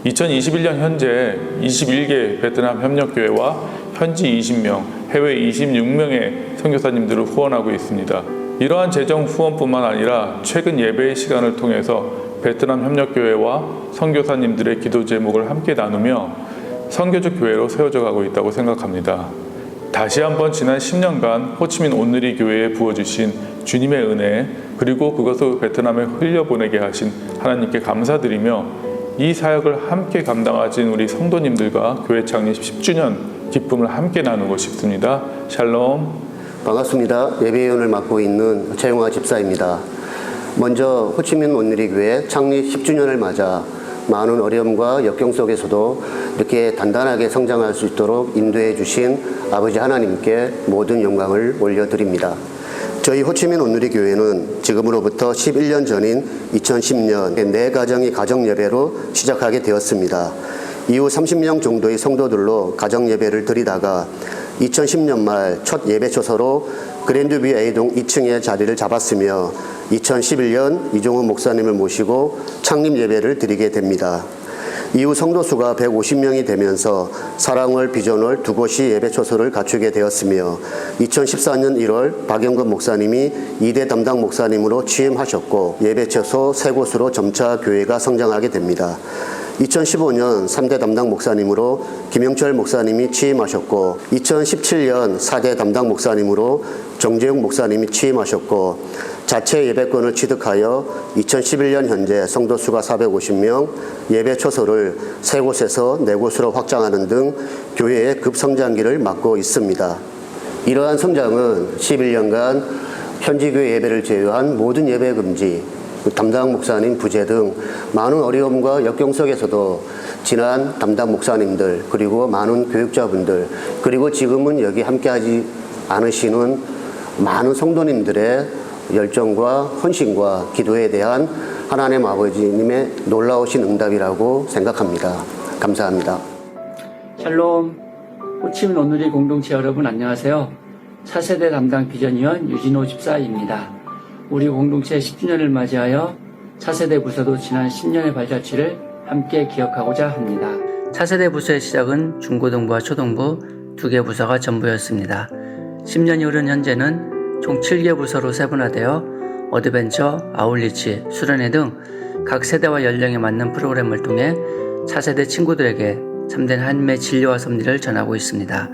2021년 현재 21개 베트남 협력교회와 현지 20명, 해외 26명의 선교사님들을 후원하고 있습니다. 이러한 재정 후원뿐만 아니라 최근 예배의 시간을 통해서 베트남 협력교회와 선교사님들의 기도 제목을 함께 나누며 선교적 교회로 세워져 가고 있다고 생각합니다. 다시 한번 지난 10년간 호치민 온누리 교회에 부어주신 주님의 은혜, 그리고 그것을 베트남에 흘려보내게 하신 하나님께 감사드리며 이 사역을 함께 감당하신 우리 성도님들과 교회 창립 10주년 기쁨을 함께 나누고 싶습니다. 샬롬. 반갑습니다. 예배위원을 맡고 있는 최용화 집사입니다. 먼저 호치민 온누리 교회 창립 10주년을 맞아 많은 어려움과 역경 속에서도 이렇게 단단하게 성장할 수 있도록 인도해 주신 아버지 하나님께 모든 영광을 올려드립니다. 저희 호치민 온누리 교회는 지금으로부터 11년 전인 2010년 내 가정이 가정예배로 시작하게 되었습니다. 이후 30명 정도의 성도들로 가정예배를 드리다가 2010년 말 첫 예배초소로 그랜드뷰 A동 2층에 자리를 잡았으며 2011년 이종훈 목사님을 모시고 창립 예배를 드리게 됩니다. 이후 성도 수가 150명이 되면서 사랑월, 비전월 두 곳이 예배초소를 갖추게 되었으며 2014년 1월 박영근 목사님이 2대 담당 목사님으로 취임하셨고 예배초소 3곳으로 점차 교회가 성장하게 됩니다. 2015년 3대 담당 목사님으로 김영철 목사님이 취임하셨고 2017년 4대 담당 목사님으로 정재용 목사님이 취임하셨고 자체 예배권을 취득하여 2011년 현재 성도 수가 450명, 예배 초소를 3곳에서 4곳으로 확장하는 등 교회의 급성장기를 맞고 있습니다. 이러한 성장은 11년간 현지교회 예배를 제외한 모든 예배 금지, 담당 목사님 부재 등 많은 어려움과 역경 속에서도 지난 담당 목사님들, 그리고 많은 교육자분들, 그리고 지금은 여기 함께하지 않으시는 많은 성도님들의 열정과 헌신과 기도에 대한 하나님 아버지님의 놀라우신 응답이라고 생각합니다. 감사합니다. 샬롬, 호치민 온누리 공동체 여러분 안녕하세요. 차세대 담당 비전위원 유진호 집사입니다. 우리 공동체 10주년을 맞이하여 차세대 부서도 지난 10년의 발자취를 함께 기억하고자 합니다. 차세대 부서의 시작은 중고등부와 초등부 2개 부서가 전부였습니다. 10년이 흐른 현재는 총 7개 부서로 세분화되어 어드벤처, 아울리치, 수련회 등 각 세대와 연령에 맞는 프로그램을 통해 차세대 친구들에게 참된 하나님의 진리와 섭리를 전하고 있습니다.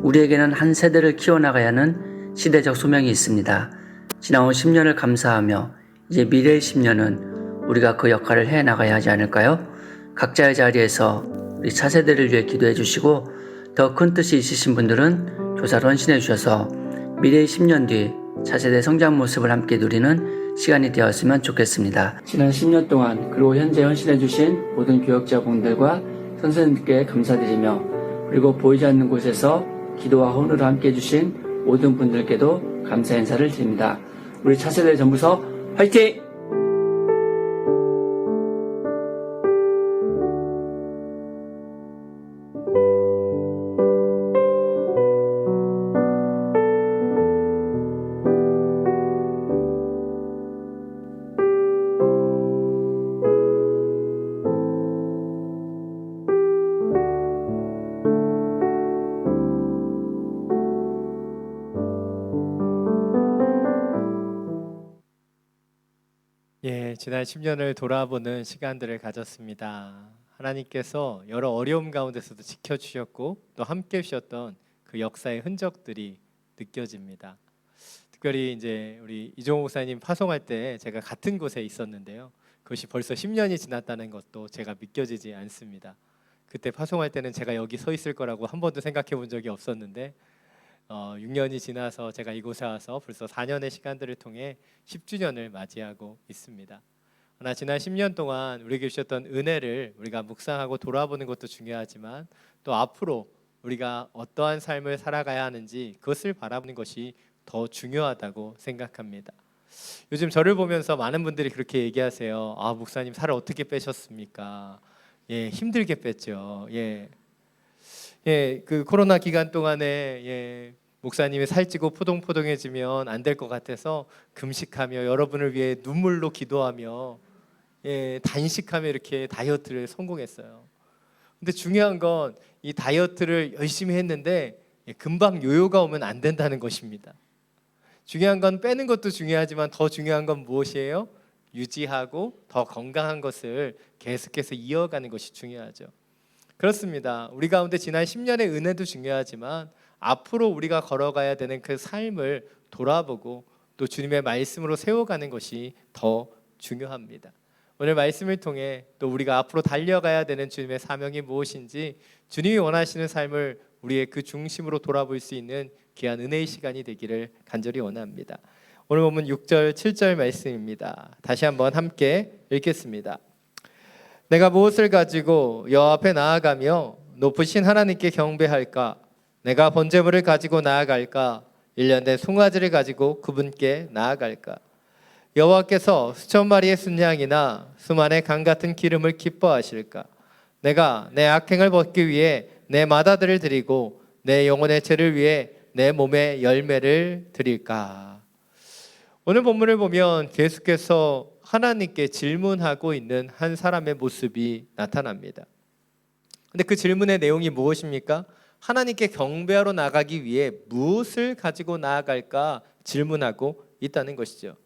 우리에게는 한 세대를 키워나가야 하는 시대적 소명이 있습니다. 지나온 10년을 감사하며 이제 미래의 10년은 우리가 그 역할을 해나가야 하지 않을까요? 각자의 자리에서 우리 차세대를 위해 기도해 주시고 더 큰 뜻이 있으신 분들은 교사로 헌신해 주셔서 미래의 10년 뒤 차세대 성장 모습을 함께 누리는 시간이 되었으면 좋겠습니다. 지난 10년 동안 그리고 현재 헌신해 주신 모든 교역자분들과 선생님께 감사드리며 그리고 보이지 않는 곳에서 기도와 헌으로 함께 해주신 모든 분들께도 감사 인사를 드립니다. 우리 차세대 전부서 화이팅! 지난 10년을 돌아보는 시간들을 가졌습니다. 하나님께서 여러 어려움 가운데서도 지켜주셨고 또 함께 해주셨던 그 역사의 흔적들이 느껴집니다. 특별히 이제 우리 이종호 목사님 파송할 때 제가 같은 곳에 있었는데요. 그것이 벌써 10년이 지났다는 것도 제가 믿겨지지 않습니다. 그때 파송할 때는 제가 여기 서 있을 거라고 한 번도 생각해 본 적이 없었는데 6년이 지나서 제가 이곳에 와서 벌써 4년의 시간들을 통해 10주년을 맞이하고 있습니다. 그러나 지난 10년 동안 우리에게 주셨던 은혜를 우리가 묵상하고 돌아보는 것도 중요하지만 또 앞으로 우리가 어떠한 삶을 살아가야 하는지 그것을 바라보는 것이 더 중요하다고 생각합니다. 요즘 저를 보면서 많은 분들이 그렇게 얘기하세요. 아, 목사님 살을 어떻게 빼셨습니까? 힘들게 뺐죠. 그 코로나 기간 동안에 목사님이 살찌고 포동포동해지면 안 될 것 같아서 금식하며 여러분을 위해 눈물로 기도하며 단식하며 이렇게 다이어트를 성공했어요. 근데 중요한 건 이 다이어트를 열심히 했는데 금방 요요가 오면 안 된다는 것입니다. 중요한 건 빼는 것도 중요하지만 더 중요한 건 무엇이에요? 유지하고 더 건강한 것을 계속해서 이어가는 것이 중요하죠. 그렇습니다. 우리 가운데 지난 10년의 은혜도 중요하지만 앞으로 우리가 걸어가야 되는 그 삶을 돌아보고 또 주님의 말씀으로 세워가는 것이 더 중요합니다. 오늘 말씀을 통해 또 우리가 앞으로 달려가야 되는 주님의 사명이 무엇인지 주님이 원하시는 삶을 우리의 그 중심으로 돌아볼 수 있는 귀한 은혜의 시간이 되기를 간절히 원합니다. 오늘 보면 6절, 7절 말씀입니다. 다시 한번 함께 읽겠습니다. 내가 무엇을 가지고 여호와 앞에 나아가며 높으신 하나님께 경배할까? 내가 번제물을 가지고 나아갈까? 1년 된 송아지를 가지고 그분께 나아갈까? 여호와께서 수천 마리의 순양이나 수만의 강 같은 기름을 기뻐하실까? 내가 내 악행을 벗기 위해 내 맏아들을 드리고 내 영혼의 죄를 위해 내 몸의 열매를 드릴까? 오늘 본문을 보면 계속해서 하나님께 질문하고 있는 한 사람의 모습이 나타납니다. 근데 그 질문의 내용이 무엇입니까? 하나님께 경배하러 나가기 위해 무엇을 가지고 나아갈까 질문하고 있다는 것이죠.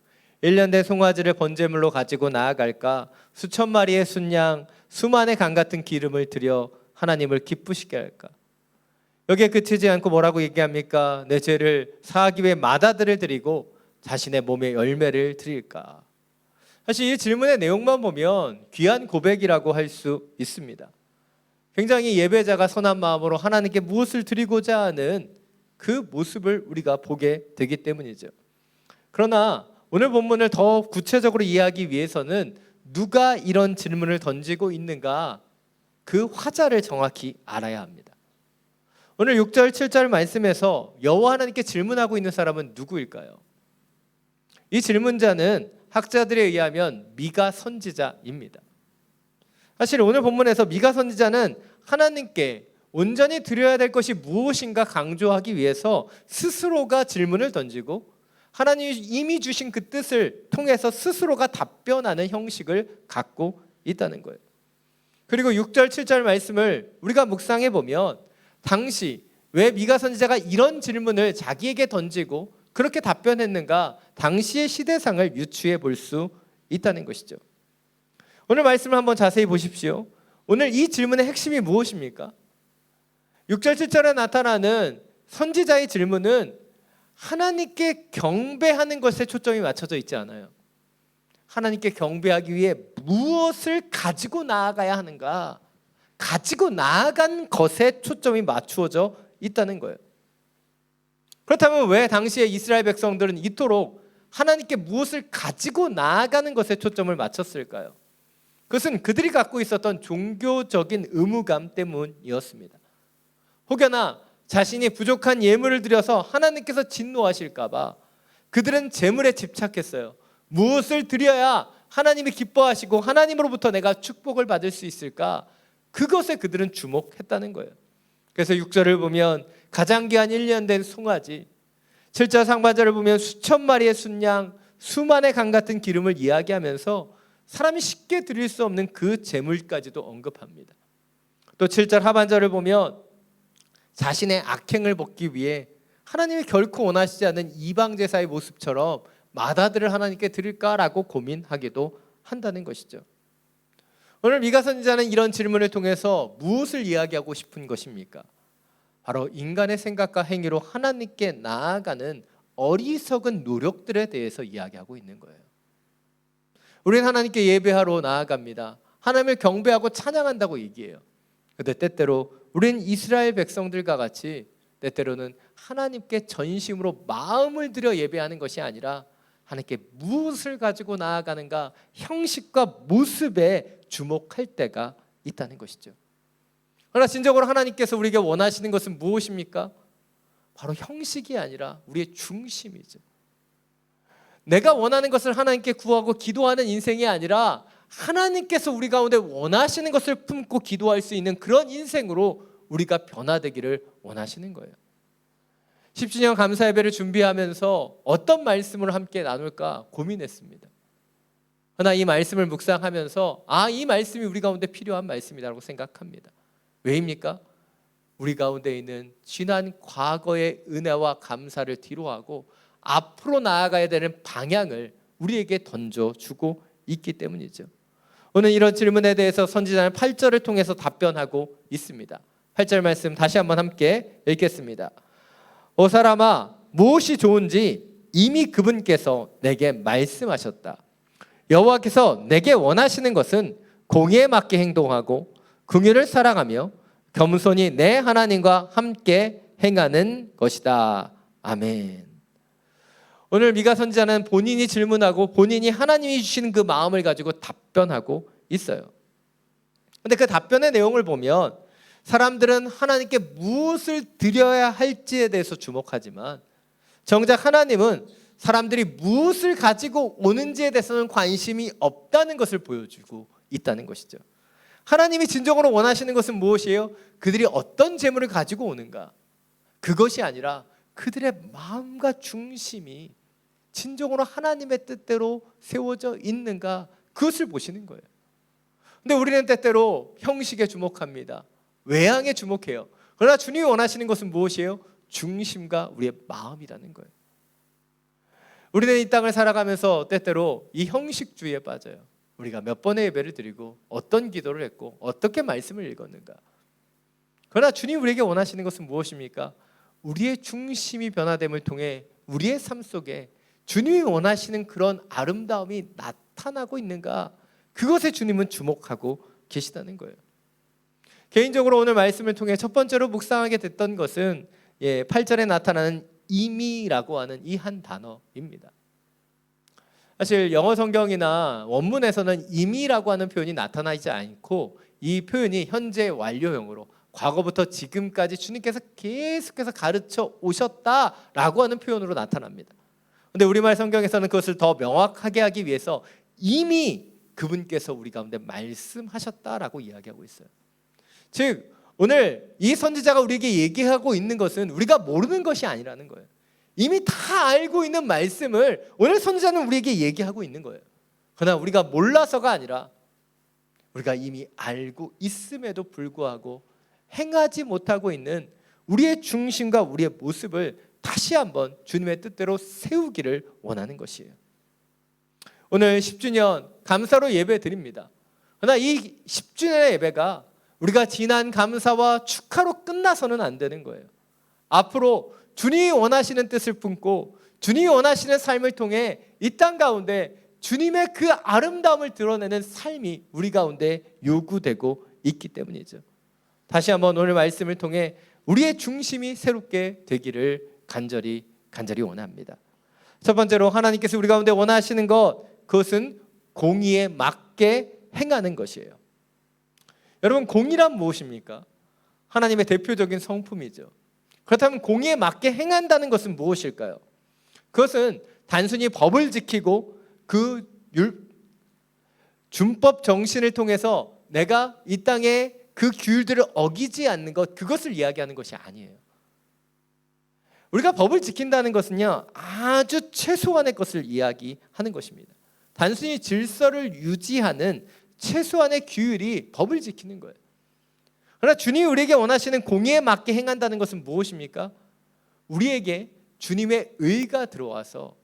1년 된 송아지를 번제물로 가지고 나아갈까? 수천 마리의 순양, 수만의 강 같은 기름을 들여 하나님을 기쁘시게 할까? 여기에 그치지 않고 뭐라고 얘기합니까? 내 죄를 사하기 위해 맏아들을 드리고 자신의 몸의 열매를 드릴까? 사실 이 질문의 내용만 보면 귀한 고백이라고 할 수 있습니다. 굉장히 예배자가 선한 마음으로 하나님께 무엇을 드리고자 하는 그 모습을 우리가 보게 되기 때문이죠. 그러나 오늘 본문을 더 구체적으로 이해하기 위해서는 누가 이런 질문을 던지고 있는가 그 화자를 정확히 알아야 합니다. 오늘 6절, 7절 말씀에서 여호와 하나님께 질문하고 있는 사람은 누구일까요? 이 질문자는 학자들에 의하면 미가 선지자입니다. 사실 오늘 본문에서 미가 선지자는 하나님께 온전히 드려야 될 것이 무엇인가 강조하기 위해서 스스로가 질문을 던지고 하나님이 이미 주신 그 뜻을 통해서 스스로가 답변하는 형식을 갖고 있다는 거예요. 그리고 6절, 7절 말씀을 우리가 묵상해 보면 당시 왜 미가 선지자가 이런 질문을 자기에게 던지고 그렇게 답변했는가 당시의 시대상을 유추해 볼 수 있다는 것이죠. 오늘 말씀을 한번 자세히 보십시오. 오늘 이 질문의 핵심이 무엇입니까? 6절, 7절에 나타나는 선지자의 질문은 하나님께 경배하는 것에 초점이 맞춰져 있지 않아요. 하나님께 경배하기 위해 무엇을 가지고 나아가야 하는가? 가지고 나아간 것에 초점이 맞추어져 있다는 거예요. 그렇다면 왜 당시에 이스라엘 백성들은 이토록 하나님께 무엇을 가지고 나아가는 것에 초점을 맞췄을까요? 그것은 그들이 갖고 있었던 종교적인 의무감 때문이었습니다. 혹여나 자신이 부족한 예물을 드려서 하나님께서 진노하실까 봐 그들은 재물에 집착했어요. 무엇을 드려야 하나님이 기뻐하시고 하나님으로부터 내가 축복을 받을 수 있을까? 그것에 그들은 주목했다는 거예요. 그래서 6절을 보면 가장 기한 1년 된 송아지, 7절 상반절을 보면 수천 마리의 순양, 수만의 강 같은 기름을 이야기하면서 사람이 쉽게 드릴 수 없는 그 재물까지도 언급합니다. 또 7절 하반절을 보면 자신의 악행을 벗기 위해 하나님이 결코 원하시지 않는 이방 제사의 모습처럼 마다들을 하나님께 드릴까라고 고민하기도 한다는 것이죠. 오늘 미가 선지자는 이런 질문을 통해서 무엇을 이야기하고 싶은 것입니까? 바로 인간의 생각과 행위로 하나님께 나아가는 어리석은 노력들에 대해서 이야기하고 있는 거예요. 우리는 하나님께 예배하러 나아갑니다. 하나님을 경배하고 찬양한다고 얘기해요. 그런데 때때로 우리는 이스라엘 백성들과 같이 때때로는 하나님께 전심으로 마음을 들여 예배하는 것이 아니라 하나님께 무엇을 가지고 나아가는가, 형식과 모습에 주목할 때가 있다는 것이죠. 그러나 진정으로 하나님께서 우리에게 원하시는 것은 무엇입니까? 바로 형식이 아니라 우리의 중심이죠. 내가 원하는 것을 하나님께 구하고 기도하는 인생이 아니라 하나님께서 우리 가운데 원하시는 것을 품고 기도할 수 있는 그런 인생으로 우리가 변화되기를 원하시는 거예요. 10주년 감사 예배를 준비하면서 어떤 말씀을 함께 나눌까 고민했습니다. 그러나 이 말씀을 묵상하면서 이 말씀이 우리 가운데 필요한 말씀이라고 생각합니다. 왜입니까? 우리 가운데 있는 지난 과거의 은혜와 감사를 뒤로하고 앞으로 나아가야 되는 방향을 우리에게 던져주고 있기 때문이죠. 오늘 이런 질문에 대해서 선지자는 8절을 통해서 답변하고 있습니다. 8절 말씀 다시 한번 함께 읽겠습니다. 오 사람아, 무엇이 좋은지 이미 그분께서 내게 말씀하셨다. 여호와께서 내게 원하시는 것은 공의에 맞게 행동하고 긍휼을 사랑하며 겸손히 내 하나님과 함께 행하는 것이다. 아멘. 오늘 미가 선지자는 본인이 질문하고 본인이 하나님이 주시는 그 마음을 가지고 답변하고 있어요. 그런데 그 답변의 내용을 보면 사람들은 하나님께 무엇을 드려야 할지에 대해서 주목하지만 정작 하나님은 사람들이 무엇을 가지고 오는지에 대해서는 관심이 없다는 것을 보여주고 있다는 것이죠. 하나님이 진정으로 원하시는 것은 무엇이에요? 그들이 어떤 재물을 가지고 오는가? 그것이 아니라 그들의 마음과 중심이 진정으로 하나님의 뜻대로 세워져 있는가? 그것을 보시는 거예요. 근데 우리는 때때로 형식에 주목합니다. 외향에 주목해요. 그러나 주님이 원하시는 것은 무엇이에요? 중심과 우리의 마음이라는 거예요. 우리는 이 땅을 살아가면서 때때로 이 형식주의에 빠져요. 우리가 몇 번의 예배를 드리고 어떤 기도를 했고 어떻게 말씀을 읽었는가. 그러나 주님 우리에게 원하시는 것은 무엇입니까? 우리의 중심이 변화됨을 통해 우리의 삶 속에 주님이 원하시는 그런 아름다움이 나타나고 있는가. 그것에 주님은 주목하고 계시다는 거예요. 개인적으로 오늘 말씀을 통해 첫 번째로 묵상하게 됐던 것은 8절에 나타나는 임의라고 하는 이 한 단어입니다. 사실 영어 성경이나 원문에서는 임의라고 하는 표현이 나타나지 않고 이 표현이 현재 완료형으로 과거부터 지금까지 주님께서 계속해서 가르쳐 오셨다라고 하는 표현으로 나타납니다. 그런데 우리말 성경에서는 그것을 더 명확하게 하기 위해서 이미 그분께서 우리 가운데 말씀하셨다라고 이야기하고 있어요. 즉 오늘 이 선지자가 우리에게 얘기하고 있는 것은 우리가 모르는 것이 아니라는 거예요. 이미 다 알고 있는 말씀을 오늘 선지자는 우리에게 얘기하고 있는 거예요. 그러나 우리가 몰라서가 아니라 우리가 이미 알고 있음에도 불구하고 행하지 못하고 있는 우리의 중심과 우리의 모습을 다시 한번 주님의 뜻대로 세우기를 원하는 것이에요. 오늘 10주년 감사로 예배 드립니다. 그러나 이 10주년의 예배가 우리가 지난 감사와 축하로 끝나서는 안 되는 거예요. 앞으로 주님이 원하시는 뜻을 품고 주님이 원하시는 삶을 통해 이 땅 가운데 주님의 그 아름다움을 드러내는 삶이 우리 가운데 요구되고 있기 때문이죠. 다시 한번 오늘 말씀을 통해 우리의 중심이 새롭게 되기를 간절히 원합니다. 첫 번째로 하나님께서 우리 가운데 원하시는 것, 그것은 공의에 맞게 행하는 것이에요. 여러분, 공의란 무엇입니까? 하나님의 대표적인 성품이죠. 그렇다면 공의에 맞게 행한다는 것은 무엇일까요? 그것은 단순히 법을 지키고 그 준법 정신을 통해서 내가 이 땅에 그 규율들을 어기지 않는 것, 그것을 이야기하는 것이 아니에요. 우리가 법을 지킨다는 것은요, 아주 최소한의 것을 이야기하는 것입니다. 단순히 질서를 유지하는 최소한의 규율이 법을 지키는 거예요. 그러나 주님이 우리에게 원하시는 공의에 맞게 행한다는 것은 무엇입니까? 우리에게 주님의 의가 들어와서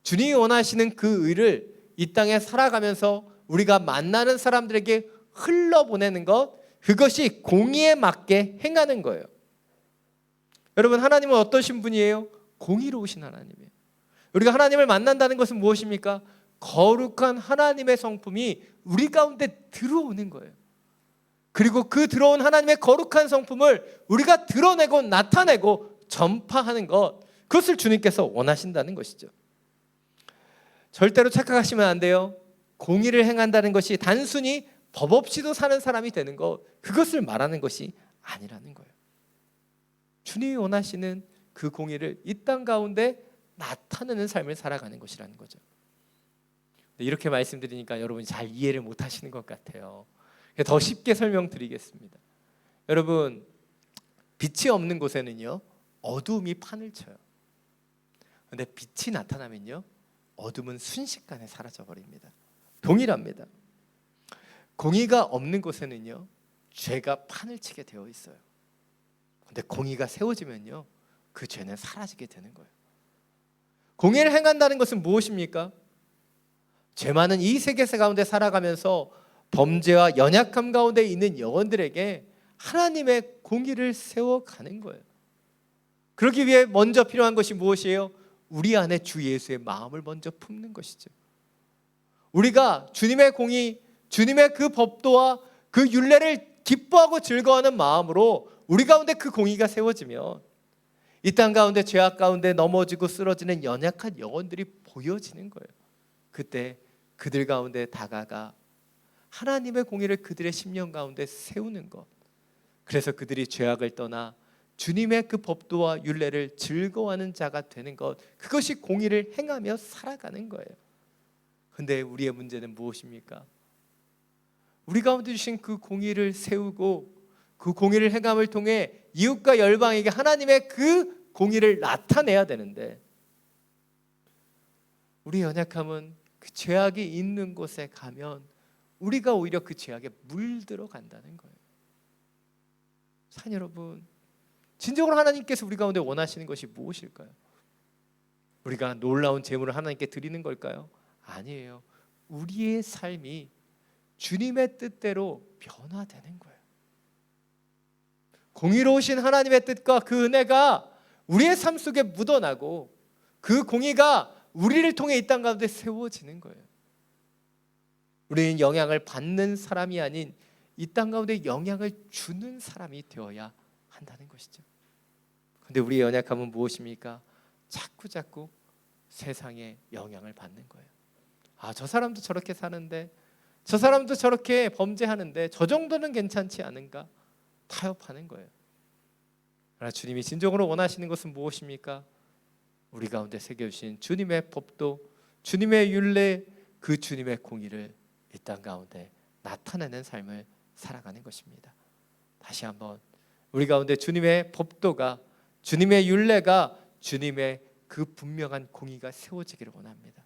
주님이 원하시는 그 의를 이 땅에 살아가면서 우리가 만나는 사람들에게 흘러보내는 것, 그것이 공의에 맞게 행하는 거예요. 여러분, 하나님은 어떠신 분이에요? 공의로우신 하나님이에요. 우리가 하나님을 만난다는 것은 무엇입니까? 거룩한 하나님의 성품이 우리 가운데 들어오는 거예요. 그리고 그 들어온 하나님의 거룩한 성품을 우리가 드러내고 나타내고 전파하는 것, 그것을 주님께서 원하신다는 것이죠. 절대로 착각하시면 안 돼요. 공의를 행한다는 것이 단순히 법 없이도 사는 사람이 되는 것, 그것을 말하는 것이 아니라는 거예요. 주님이 원하시는 그 공의를 이 땅 가운데 나타내는 삶을 살아가는 것이라는 거죠. 이렇게 말씀드리니까 여러분이 잘 이해를 못 하시는 것 같아요. 더 쉽게 설명드리겠습니다. 여러분, 빛이 없는 곳에는요, 어두움이 판을 쳐요. 그런데 빛이 나타나면요, 어둠은 순식간에 사라져버립니다. 동일합니다. 공의가 없는 곳에는요, 죄가 판을 치게 되어 있어요. 그런데 공의가 세워지면요, 그 죄는 사라지게 되는 거예요. 공의를 행한다는 것은 무엇입니까? 죄 많은 이 세계 가운데 살아가면서 범죄와 연약함 가운데 있는 영혼들에게 하나님의 공의를 세워가는 거예요. 그러기 위해 먼저 필요한 것이 무엇이에요? 우리 안에 주 예수의 마음을 먼저 품는 것이죠. 우리가 주님의 공의, 주님의 그 법도와 그 율례를 기뻐하고 즐거워하는 마음으로 우리 가운데 그 공의가 세워지면 이 땅 가운데 죄악 가운데 넘어지고 쓰러지는 연약한 영혼들이 보여지는 거예요. 그때 그들 가운데 다가가 하나님의 공의를 그들의 심령 가운데 세우는 것, 그래서 그들이 죄악을 떠나 주님의 그 법도와 율례를 즐거워하는 자가 되는 것, 그것이 공의를 행하며 살아가는 거예요. 그런데 우리의 문제는 무엇입니까? 우리 가운데 주신 그 공의를 세우고 그 공의를 행함을 통해 이웃과 열방에게 하나님의 그 공의를 나타내야 되는데, 우리 연약함은 그 죄악이 있는 곳에 가면 우리가 오히려 그 죄악에 물들어 간다는 거예요. 사랑 여러분, 진정으로 하나님께서 우리 가운데 원하시는 것이 무엇일까요? 우리가 놀라운 제물을 하나님께 드리는 걸까요? 아니에요. 우리의 삶이 주님의 뜻대로 변화되는 거예요. 공의로우신 하나님의 뜻과 그 은혜가 우리의 삶 속에 묻어나고 그 공의가 우리를 통해 이 땅 가운데 세워지는 거예요. 우리는 영향을 받는 사람이 아닌 이 땅 가운데 영향을 주는 사람이 되어야 한다는 것이죠. 그런데 우리의 연약함은 무엇입니까? 자꾸 세상에 영향을 받는 거예요. 아, 저 사람도 저렇게 사는데, 저 사람도 저렇게 범죄하는데 저 정도는 괜찮지 않은가? 타협하는 거예요. 그러나 주님이 진정으로 원하시는 것은 무엇입니까? 우리 가운데 새겨주신 주님의 법도, 주님의 율례, 그 주님의 공의를 이 땅 가운데 나타내는 삶을 살아가는 것입니다. 다시 한번 우리 가운데 주님의 법도가, 주님의 율례가, 주님의 그 분명한 공의가 세워지기를 원합니다.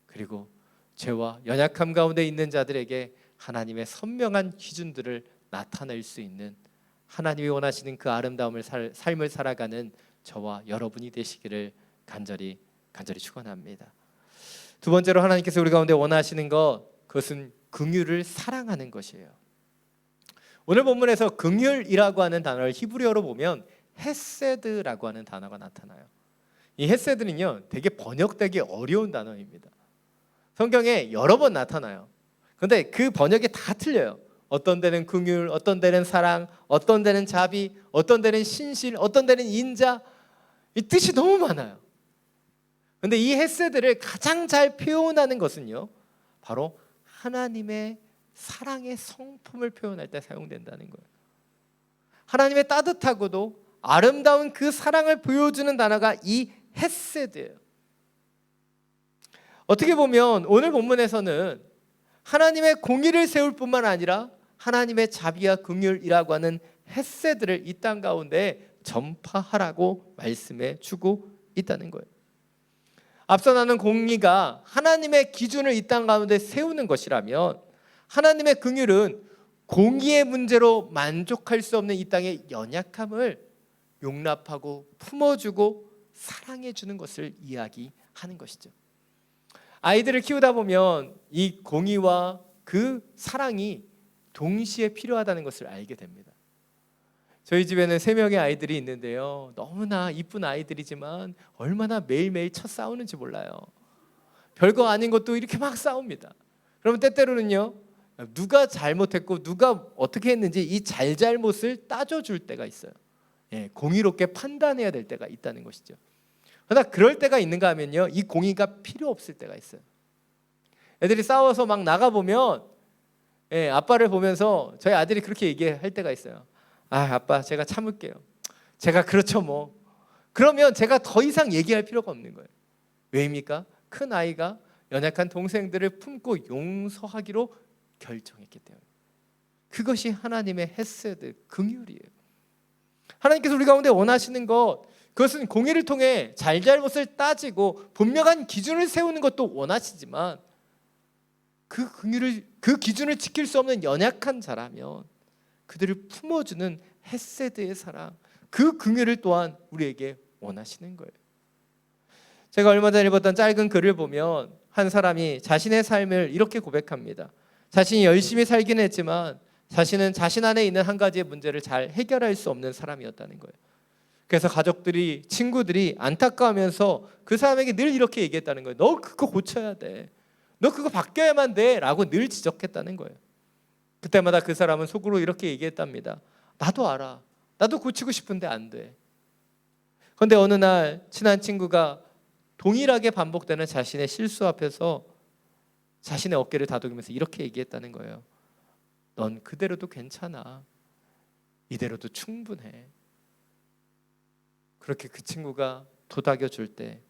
그리고 죄와 연약함 가운데 있는 자들에게 하나님의 선명한 기준들을 나타낼 수 있는, 하나님이 원하시는 그 아름다움을 삶을 살아가는 저와 여러분이 되시기를 간절히 축원합니다. 두 번째로 하나님께서 우리 가운데 원하시는 것, 그것은 긍휼을 사랑하는 것이에요. 오늘 본문에서 긍휼이라고 하는 단어를 히브리어로 보면 헤세드라고 하는 단어가 나타나요. 이 헤세드는요, 되게 번역되기 어려운 단어입니다. 성경에 여러 번 나타나요. 그런데 그 번역이 다 틀려요. 어떤 데는 긍휼, 어떤 데는 사랑, 어떤 데는 자비, 어떤 데는 신실, 어떤 데는 인자. 이 뜻이 너무 많아요. 근데 이 헤세드를 가장 잘 표현하는 것은요, 바로 하나님의 사랑의 성품을 표현할 때 사용된다는 거예요. 하나님의 따뜻하고도 아름다운 그 사랑을 보여주는 단어가 이 헤세드예요. 어떻게 보면 오늘 본문에서는 하나님의 공의를 세울 뿐만 아니라 하나님의 자비와 긍휼이라고 하는 헤세드를 이 땅 가운데 전파하라고 말씀해 주고 있다는 거예요. 앞서 나눈 공의가 하나님의 기준을 이 땅 가운데 세우는 것이라면, 하나님의 긍휼은 공의의 문제로 만족할 수 없는 이 땅의 연약함을 용납하고 품어주고 사랑해 주는 것을 이야기하는 것이죠. 아이들을 키우다 보면 이 공의와 그 사랑이 동시에 필요하다는 것을 알게 됩니다. 저희 집에는 3명의 아이들이 있는데요, 너무나 이쁜 아이들이지만 얼마나 매일매일 쳐 싸우는지 몰라요. 별거 아닌 것도 이렇게 막 싸웁니다. 그러면 때때로는요, 누가 잘못했고 누가 어떻게 했는지 이 잘잘못을 따져줄 때가 있어요. 공의롭게 판단해야 될 때가 있다는 것이죠. 그러나 그럴 때가 있는가 하면요, 이 공의가 필요 없을 때가 있어요. 애들이 싸워서 막 나가보면 아빠를 보면서 저희 아들이 그렇게 얘기할 때가 있어요. 아빠, 제가 참을게요. 제가 그렇죠 뭐. 그러면 제가 더 이상 얘기할 필요가 없는 거예요. 왜입니까? 큰 아이가 연약한 동생들을 품고 용서하기로 결정했기 때문에. 그것이 하나님의 헤세드, 긍휼이에요. 하나님께서 우리 가운데 원하시는 것, 그것은 공의를 통해 잘잘못을 따지고 분명한 기준을 세우는 것도 원하시지만, 그 긍휼을, 그 기준을 지킬 수 없는 연약한 자라면 그들을 품어주는 헤세드의 사랑, 그 긍휼을 또한 우리에게 원하시는 거예요. 제가 얼마 전에 읽었던 짧은 글을 보면 한 사람이 자신의 삶을 이렇게 고백합니다. 자신이 열심히 살긴 했지만 자신은 자신 안에 있는 한 가지의 문제를 잘 해결할 수 없는 사람이었다는 거예요. 그래서 가족들이, 친구들이 안타까워하면서 그 사람에게 늘 이렇게 얘기했다는 거예요. 너 그거 고쳐야 돼. 너 그거 바뀌어야만 돼. 라고 늘 지적했다는 거예요. 그때마다 그 사람은 속으로 이렇게 얘기했답니다. 나도 알아. 나도 고치고 싶은데 안 돼. 그런데 어느 날 친한 친구가 동일하게 반복되는 자신의 실수 앞에서 자신의 어깨를 다독이면서 이렇게 얘기했다는 거예요. 넌 그대로도 괜찮아. 이대로도 충분해. 그렇게 그 친구가 도닥여줄 때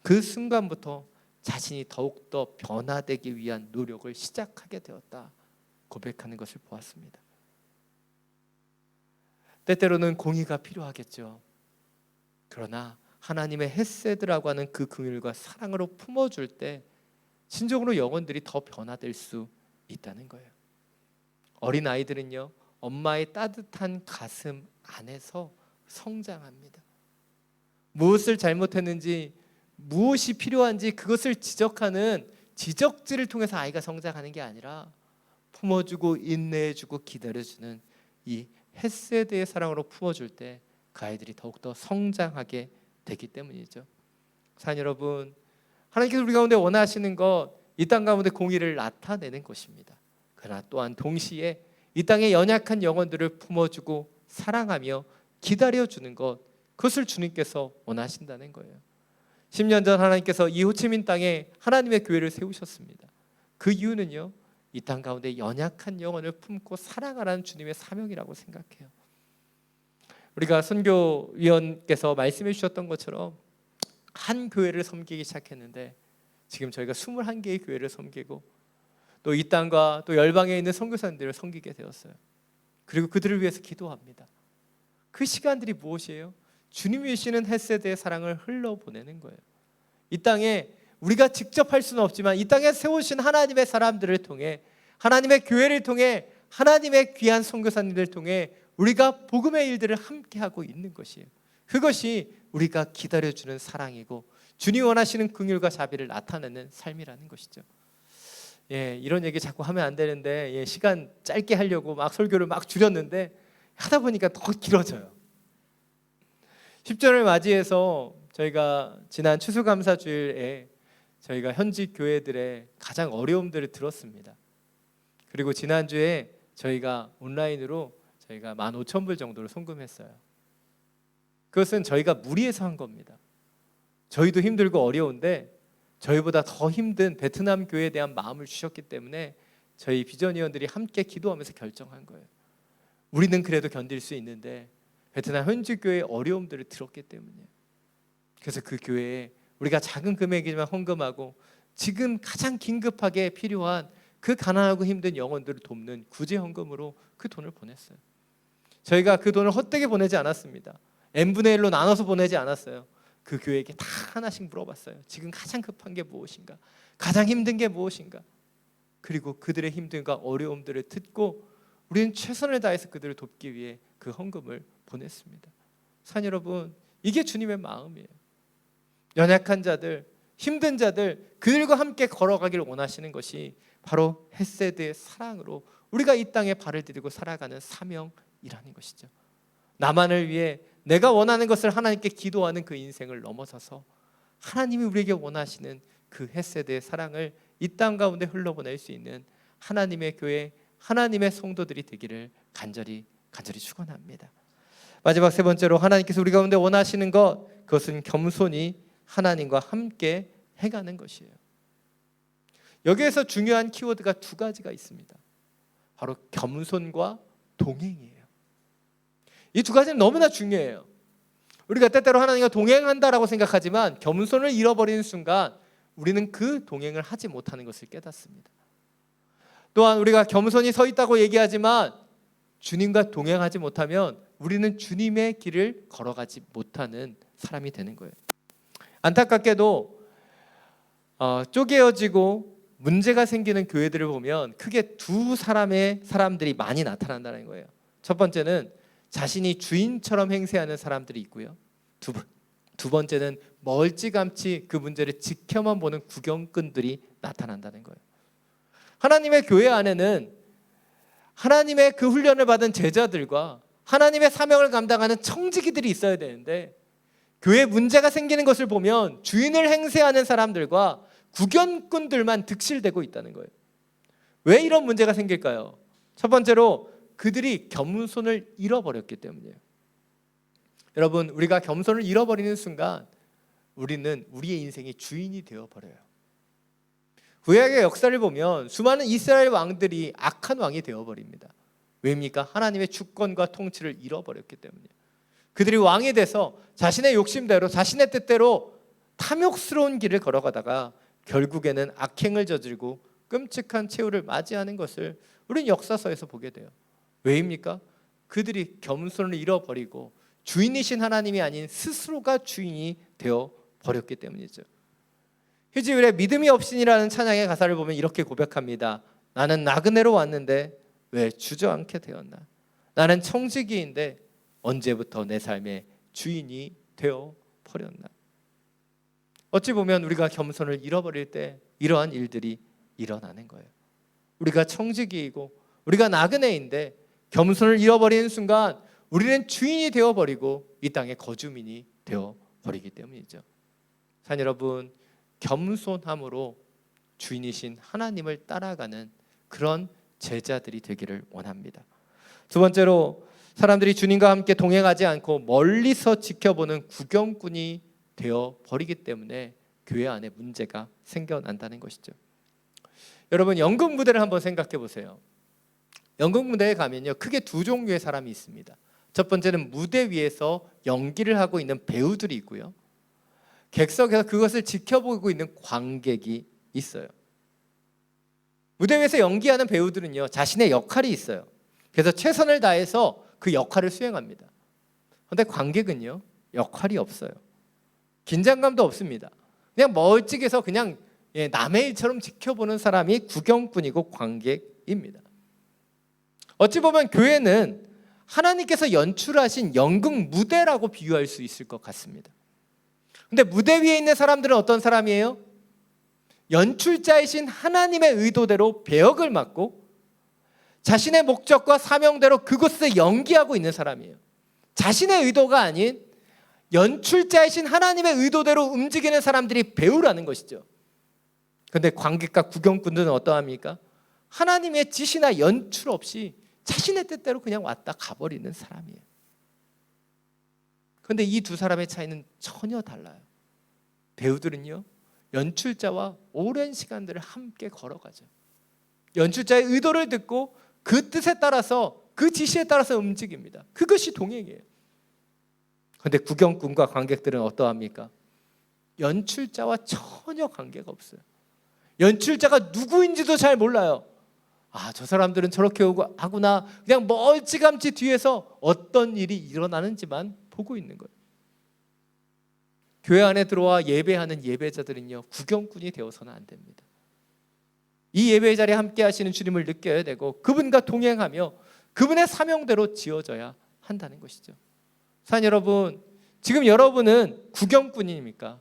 그 순간부터 자신이 더욱더 변화되기 위한 노력을 시작하게 되었다 고백하는 것을 보았습니다. 때때로는 공의가 필요하겠죠. 그러나 하나님의 헤세드라고 하는 그 긍휼과 사랑으로 품어줄 때 진정으로 영혼들이 더 변화될 수 있다는 거예요. 어린 아이들은요, 엄마의 따뜻한 가슴 안에서 성장합니다. 무엇을 잘못했는지, 무엇이 필요한지 그것을 지적하는 지적질을 통해서 아이가 성장하는 게 아니라 품어주고 인내해주고 기다려주는 이 헤세드의 사랑으로 품어줄 때 그 아이들이 더욱더 성장하게 되기 때문이죠. 사랑 여러분, 하나님께서 우리 가운데 원하시는 것, 이 땅 가운데 공의를 나타내는 것입니다. 그러나 또한 동시에 이 땅의 연약한 영혼들을 품어주고 사랑하며 기다려주는 것, 그것을 주님께서 원하신다는 거예요. 10년 전 하나님께서 이 호치민 땅에 하나님의 교회를 세우셨습니다. 그 이유는요, 이 땅 가운데 연약한 영혼을 품고 사랑하라는 주님의 사명이라고 생각해요. 우리가 선교위원께서 말씀해 주셨던 것처럼 한 교회를 섬기기 시작했는데 지금 저희가 21개의 교회를 섬기고 또 이 땅과 또 열방에 있는 선교사님들을 섬기게 되었어요. 그리고 그들을 위해서 기도합니다. 그 시간들이 무엇이에요? 주님이 주시는 헤세드의 사랑을 흘러보내는 거예요. 이 땅에 우리가 직접 할 수는 없지만 이 땅에 세우신 하나님의 사람들을 통해, 하나님의 교회를 통해, 하나님의 귀한 선교사님들을 통해 우리가 복음의 일들을 함께 하고 있는 것이에요. 그것이 우리가 기다려주는 사랑이고 주님 원하시는 긍휼과 자비를 나타내는 삶이라는 것이죠. 이런 얘기 자꾸 하면 안 되는데 시간 짧게 하려고 막 설교를 막 줄였는데 하다 보니까 더 길어져요. 10전을 맞이해서 저희가 지난 추수감사주일에 저희가 현지 교회들의 가장 어려움들을 들었습니다. 그리고 지난주에 저희가 온라인으로 저희가 15,000불 정도를 송금했어요. 그것은 저희가 무리해서 한 겁니다. 저희도 힘들고 어려운데 저희보다 더 힘든 베트남 교회에 대한 마음을 주셨기 때문에 저희 비전위원들이 함께 기도하면서 결정한 거예요. 우리는 그래도 견딜 수 있는데 베트남 현지 교회의 어려움들을 들었기 때문이에요. 그래서 그 교회에 우리가 작은 금액이지만 헌금하고 지금 가장 긴급하게 필요한 그 가난하고 힘든 영혼들을 돕는 구제 헌금으로 그 돈을 보냈어요. 저희가 그 돈을 헛되게 보내지 않았습니다. n분의 1로 나눠서 보내지 않았어요. 그 교회에게 다 하나씩 물어봤어요. 지금 가장 급한 게 무엇인가? 가장 힘든 게 무엇인가? 그리고 그들의 힘듦과 어려움들을 듣고 우리는 최선을 다해서 그들을 돕기 위해 그 헌금을 보냈습니다. 산 여러분, 이게 주님의 마음이에요. 연약한 자들, 힘든 자들, 그들과 함께 걸어가기를 원하시는 것이 바로 헤세드의 사랑으로 우리가 이 땅에 발을 디디고 살아가는 사명이라는 것이죠. 나만을 위해 내가 원하는 것을 하나님께 기도하는 그 인생을 넘어서서 하나님이 우리에게 원하시는 그 헤세드의 사랑을 이 땅 가운데 흘러보낼 수 있는 하나님의 교회, 하나님의 성도들이 되기를 간절히 축원합니다. 마지막 세 번째로 하나님께서 우리 가운데 원하시는 것, 그것은 겸손히 하나님과 함께 해가는 것이에요. 여기에서 중요한 키워드가 두 가지가 있습니다. 바로 겸손과 동행이에요. 이 두 가지는 너무나 중요해요. 우리가 때때로 하나님과 동행한다라고 생각하지만 겸손을 잃어버리는 순간 우리는 그 동행을 하지 못하는 것을 깨닫습니다. 또한 우리가 겸손히 서 있다고 얘기하지만 주님과 동행하지 못하면 우리는 주님의 길을 걸어가지 못하는 사람이 되는 거예요. 안타깝게도 쪼개어지고 문제가 생기는 교회들을 보면 크게 두 사람들이 많이 나타난다는 거예요. 첫 번째는 자신이 주인처럼 행세하는 사람들이 있고요. 두 번째는 멀찌감치 그 문제를 지켜만 보는 구경꾼들이 나타난다는 거예요. 하나님의 교회 안에는 하나님의 그 훈련을 받은 제자들과 하나님의 사명을 감당하는 청지기들이 있어야 되는데 교회에 문제가 생기는 것을 보면 주인을 행세하는 사람들과 구경꾼들만 득실되고 있다는 거예요. 왜 이런 문제가 생길까요? 첫 번째로 그들이 겸손을 잃어버렸기 때문이에요. 여러분, 우리가 겸손을 잃어버리는 순간 우리는 우리의 인생이 주인이 되어버려요. 구약의 역사를 보면 수많은 이스라엘 왕들이 악한 왕이 되어버립니다. 왜입니까? 하나님의 주권과 통치를 잃어버렸기 때문이에요. 그들이 왕이 돼서 자신의 욕심대로 자신의 뜻대로 탐욕스러운 길을 걸어가다가 결국에는 악행을 저지르고 끔찍한 최후를 맞이하는 것을 우리는 역사서에서 보게 돼요. 왜입니까? 그들이 겸손을 잃어버리고 주인이신 하나님이 아닌 스스로가 주인이 되어버렸기 때문이죠. 휴지율의 믿음이 없으니라는 찬양의 가사를 보면 이렇게 고백합니다. 나는 나그네로 왔는데 왜 주저앉게 되었나? 나는 청지기인데 언제부터 내 삶의 주인이 되어버렸나? 어찌 보면 우리가 겸손을 잃어버릴 때 이러한 일들이 일어나는 거예요. 우리가 청지기이고 우리가 나그네인데 겸손을 잃어버리는 순간 우리는 주인이 되어버리고 이 땅의 거주민이 되어버리기 때문이죠. 산 여러분, 겸손함으로 주인이신 하나님을 따라가는 그런 제자들이 되기를 원합니다. 두 번째로 사람들이 주님과 함께 동행하지 않고 멀리서 지켜보는 구경꾼이 되어버리기 때문에 교회 안에 문제가 생겨난다는 것이죠. 여러분, 연극 무대를 한번 생각해 보세요. 연극 무대에 가면요, 크게 두 종류의 사람이 있습니다. 첫 번째는 무대 위에서 연기를 하고 있는 배우들이 있고요. 객석에서 그것을 지켜보고 있는 관객이 있어요. 무대 위에서 연기하는 배우들은요, 자신의 역할이 있어요. 그래서 최선을 다해서 그 역할을 수행합니다. 그런데 관객은요, 역할이 없어요. 긴장감도 없습니다. 그냥 멀찍이서 그냥 남의 일처럼 지켜보는 사람이 구경꾼이고 관객입니다. 어찌 보면 교회는 하나님께서 연출하신 연극 무대라고 비유할 수 있을 것 같습니다. 근데 무대 위에 있는 사람들은 어떤 사람이에요? 연출자이신 하나님의 의도대로 배역을 맡고 자신의 목적과 사명대로 그곳에서 연기하고 있는 사람이에요. 자신의 의도가 아닌 연출자이신 하나님의 의도대로 움직이는 사람들이 배우라는 것이죠. 그런데 관객과 구경꾼들은 어떠합니까? 하나님의 지시나 연출 없이 자신의 뜻대로 그냥 왔다 가버리는 사람이에요. 그런데 이 두 사람의 차이는 전혀 달라요. 배우들은요, 연출자와 오랜 시간들을 함께 걸어가죠. 연출자의 의도를 듣고 그 뜻에 따라서, 그 지시에 따라서 움직입니다. 그것이 동행이에요. 그런데 구경꾼과 관객들은 어떠합니까? 연출자와 전혀 관계가 없어요. 연출자가 누구인지도 잘 몰라요. 아, 저 사람들은 저렇게 오고 하구나. 그냥 멀찌감치 뒤에서 어떤 일이 일어나는지만 보고 있는 거예요. 교회 안에 들어와 예배하는 예배자들은요, 구경꾼이 되어서는 안 됩니다. 이 예배 자리에 함께 하시는 주님을 느껴야 되고, 그분과 동행하며 그분의 사명대로 지어져야 한다는 것이죠. 사랑 여러분, 지금 여러분은 구경꾼입니까?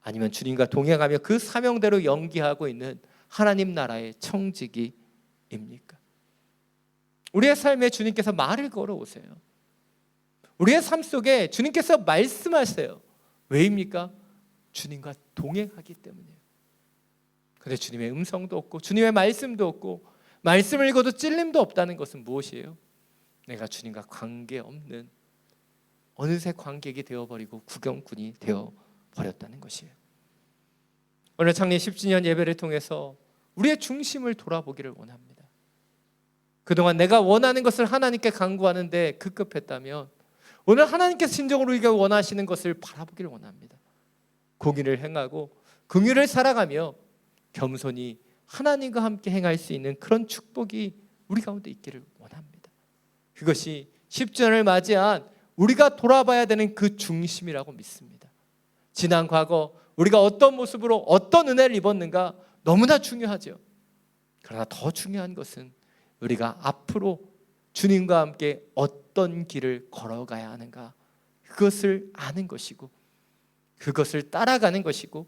아니면 주님과 동행하며 그 사명대로 연기하고 있는 하나님 나라의 청지기입니까? 우리의 삶에 주님께서 말을 걸어오세요. 우리의 삶 속에 주님께서 말씀하세요. 왜입니까? 주님과 동행하기 때문이에요. 그런데 주님의 음성도 없고 주님의 말씀도 없고 말씀을 읽어도 찔림도 없다는 것은 무엇이에요? 내가 주님과 관계없는 어느새 관객이 되어버리고 구경꾼이 되어버렸다는 것이에요. 오늘 창립 10주년 예배를 통해서 우리의 중심을 돌아보기를 원합니다. 그동안 내가 원하는 것을 하나님께 간구하는데 급급했다면 오늘 하나님께서 진정으로 우리가 원하시는 것을 바라보기를 원합니다. 공의를 행하고 긍휼을 살아가며 겸손히 하나님과 함께 행할 수 있는 그런 축복이 우리 가운데 있기를 원합니다. 그것이 10주년을 맞이한 우리가 돌아봐야 되는 그 중심이라고 믿습니다. 지난 과거 우리가 어떤 모습으로 어떤 은혜를 입었는가 너무나 중요하죠. 그러나 더 중요한 것은 우리가 앞으로 주님과 함께 어떤 길을 걸어가야 하는가, 그것을 아는 것이고 그것을 따라가는 것이고,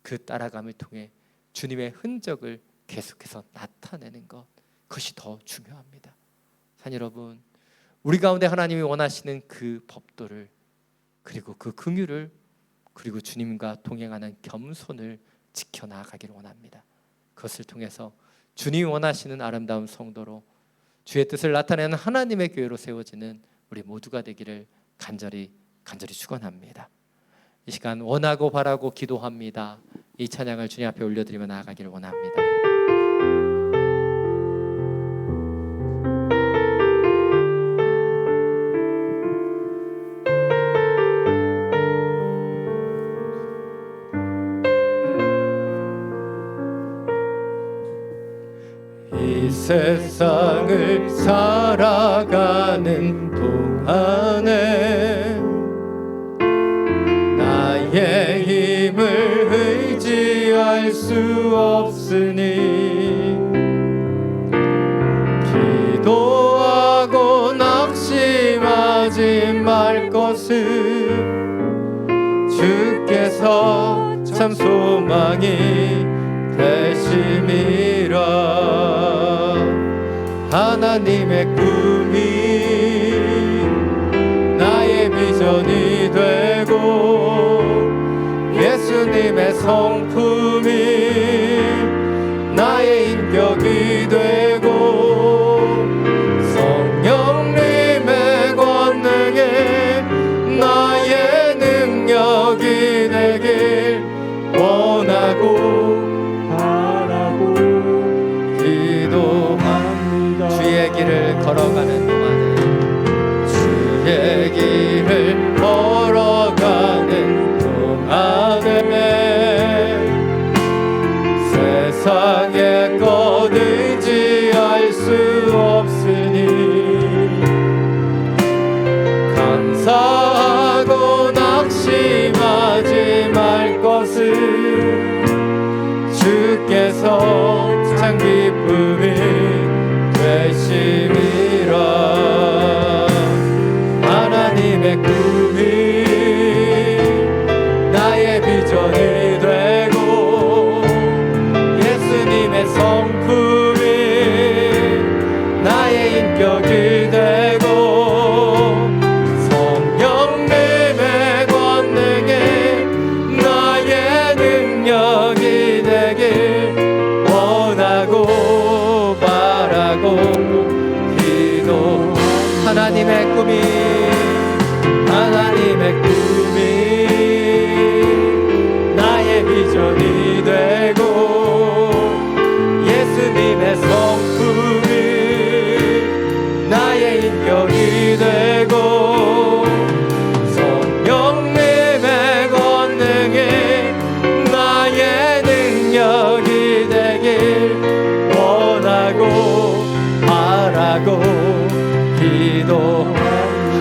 그 따라감을 통해 주님의 흔적을 계속해서 나타내는 것, 그것이 더 중요합니다. 산 여러분, 우리 가운데 하나님이 원하시는 그 법도를, 그리고 그 긍휼을, 그리고 주님과 동행하는 겸손을 지켜나가기를 원합니다. 그것을 통해서 주님이 원하시는 아름다운 성도로 주의 뜻을 나타내는 하나님의 교회로 세워지는 우리 모두가 되기를 간절히 축원합니다. 이 시간 원하고 바라고 기도합니다. 이 찬양을 주님 앞에 올려드리며 나아가기를 원합니다. 이 세상을 살아가는 동안에 나의 힘을 의지할 수 없으니 기도하고 낙심하지 말 것을 주께서 참 소망이 되심이라. 하나님의 꿈이 나의 비전이 되고 예수님의 성품이 나의 인격이 되고 성령님의 권능에 나의 능력이 되길 원하고 바라고 기도합니다. 주의 길을 걸어가는 동안에 주의 길을 걸어가는 동안에 세상의 것 의지할 수 없으니 감사하고 낙심하지 말 것을 주께서 참 기쁨이 되심이라. 하나님의 꿈이 나의 비전이 되고 예수님의 성품이 나의 인격이 되고 성령님의 권능에 나의 능력이 되길 원하고 바라고 기도. 하나님의 꿈이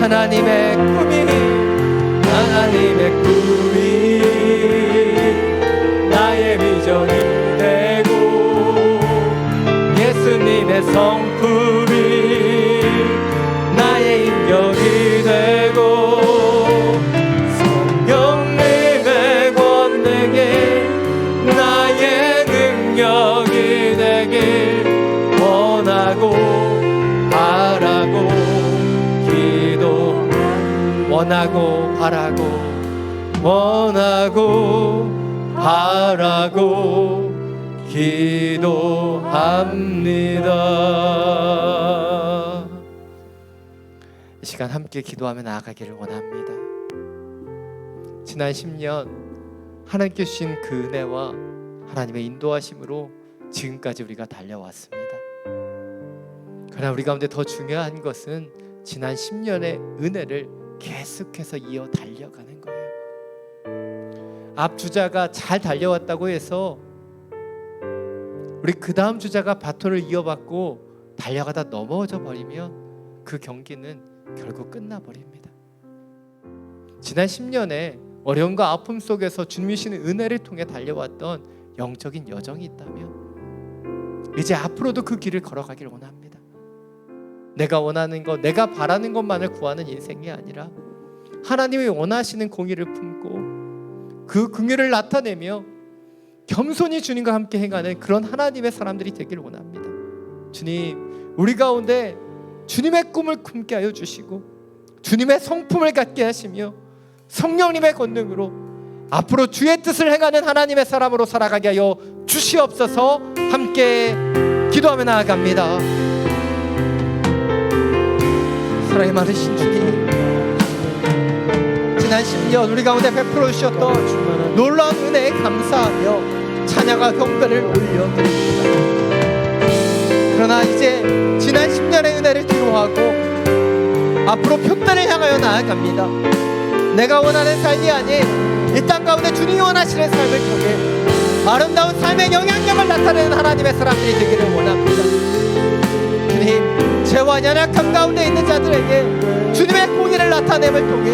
하나님의 꿈이 나의 비전이 되고 예수님의 성품이 나의 인격이 되고 성령님의 권능이 나의 능력이 되길 원하고 바라고 원하고 바라고 기도합니다. 이 시간 함께 기도하며 나아가기를 원합니다. 지난 10년 하나님께 주신 그 은혜와 하나님의 인도하심으로 지금까지 우리가 달려왔습니다. 그러나 우리 가운데 더 중요한 것은 지난 10년의 은혜를 계속해서 이어 달려가는 거예요. 앞 주자가 잘 달려왔다고 해서 우리 그 다음 주자가 바톤을 이어받고 달려가다 넘어져 버리면 그 경기는 결국 끝나버립니다. 지난 10년에 어려움과 아픔 속에서 주님이 주시는 은혜를 통해 달려왔던 영적인 여정이 있다면 이제 앞으로도 그 길을 걸어가길 원합니다. 내가 원하는 것, 내가 바라는 것만을 구하는 인생이 아니라 하나님이 원하시는 공의를 품고 그 긍휼을 나타내며 겸손히 주님과 함께 행하는 그런 하나님의 사람들이 되길 원합니다. 주님, 우리 가운데 주님의 꿈을 품게 하여 주시고 주님의 성품을 갖게 하시며 성령님의 권능으로 앞으로 주의 뜻을 행하는 하나님의 사람으로 살아가게 하여 주시옵소서. 함께 기도하며 나아갑니다. 사랑이 많으신 주님, 지난 10년 우리 가운데 베풀어 주셨던 놀라운 은혜에 감사하며 찬양과 경배를 올려드립니다. 그러나 이제 지난 10년의 은혜를 뒤로하고 앞으로 표대를 향하여 나아갑니다. 내가 원하는 삶이 아닌 이 땅 가운데 주님이 원하시는 삶을 통해 아름다운 삶의 영향력을 나타내는 하나님의 사람들이 되기를 원합니다. 주님, 죄와 연약함 가운데 있는 자들에게 주님의 공의를 나타냄을 통해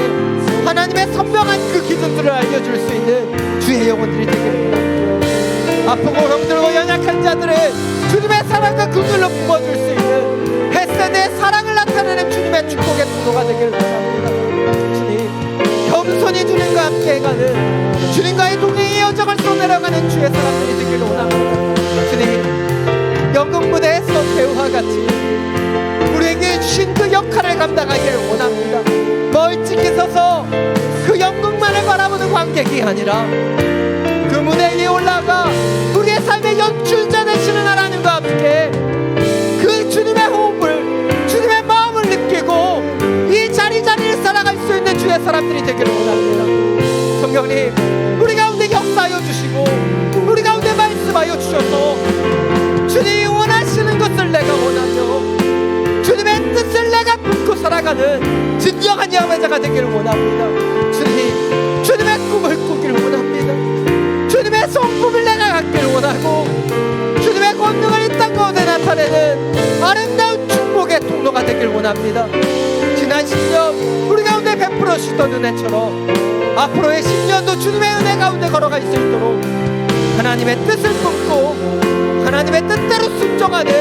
하나님의 선명한 그 기준들을 알려줄 수 있는 주의 영혼들이 되기를 원합니다. 아프고 병들고 연약한 자들의 주님의 사랑과 긍휼로 부어줄 수 있는 햇센의 사랑을 나타내는 주님의 축복의 통로가 되기를 원합니다. 주님, 겸손히 주님과 함께 해가는 주님과의 동행의 여정을 써내려가는 주의 사람들이 되기를 원합니다. 주님, 연극 무대에서 배우와 같이 우리에게 주신 그 역할을 감당하기를 원합니다. 멀찍이 서서 그 연극만을 바라보는 관객이 아니라 그 무대 위에 올라가 우리의 삶의 연출자 되시는 하나님과 함께 그 주님의 호흡을, 주님의 마음을 느끼고 이 자리자리를 살아갈 수 있는 주의 사람들이 되기를 원합니다. 성령님, 우리 가운데 역사하여 주시고 우리 가운데 말씀하여 주셔서 주님이 원하시는 것을 내가 원하며 주님의 뜻을 내가 품고 살아가는 진정한 예배자가 되기를 원합니다. 주님, 주님의 꿈을 꾸기를 원합니다. 주님의 성품을 내가 갖기를 원하고 주님의 권능을 이 땅 가운데 나타내는 아름다운 축복의 통로가 되기를 원합니다. 지난 10년 우리 가운데 베풀어 주시던 은혜처럼 앞으로의 10년도 주님의 은혜 가운데 걸어갈 수 있도록 하나님의 뜻을 품고 하나님의 뜻대로 순종하는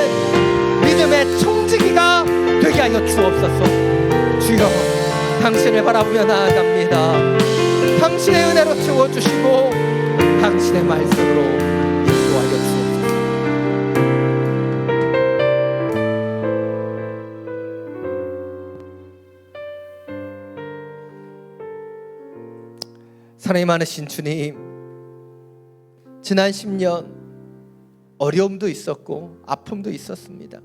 믿음의 청지기가 되게 하여 주옵소서. 주여, 당신을 바라보며 나아갑니다. 당신의 은혜로 채워주시고 당신의 말씀으로 인도하여 주옵소서. 사랑이 많으신 주님, 지난 10년 어려움도 있었고 아픔도 있었습니다.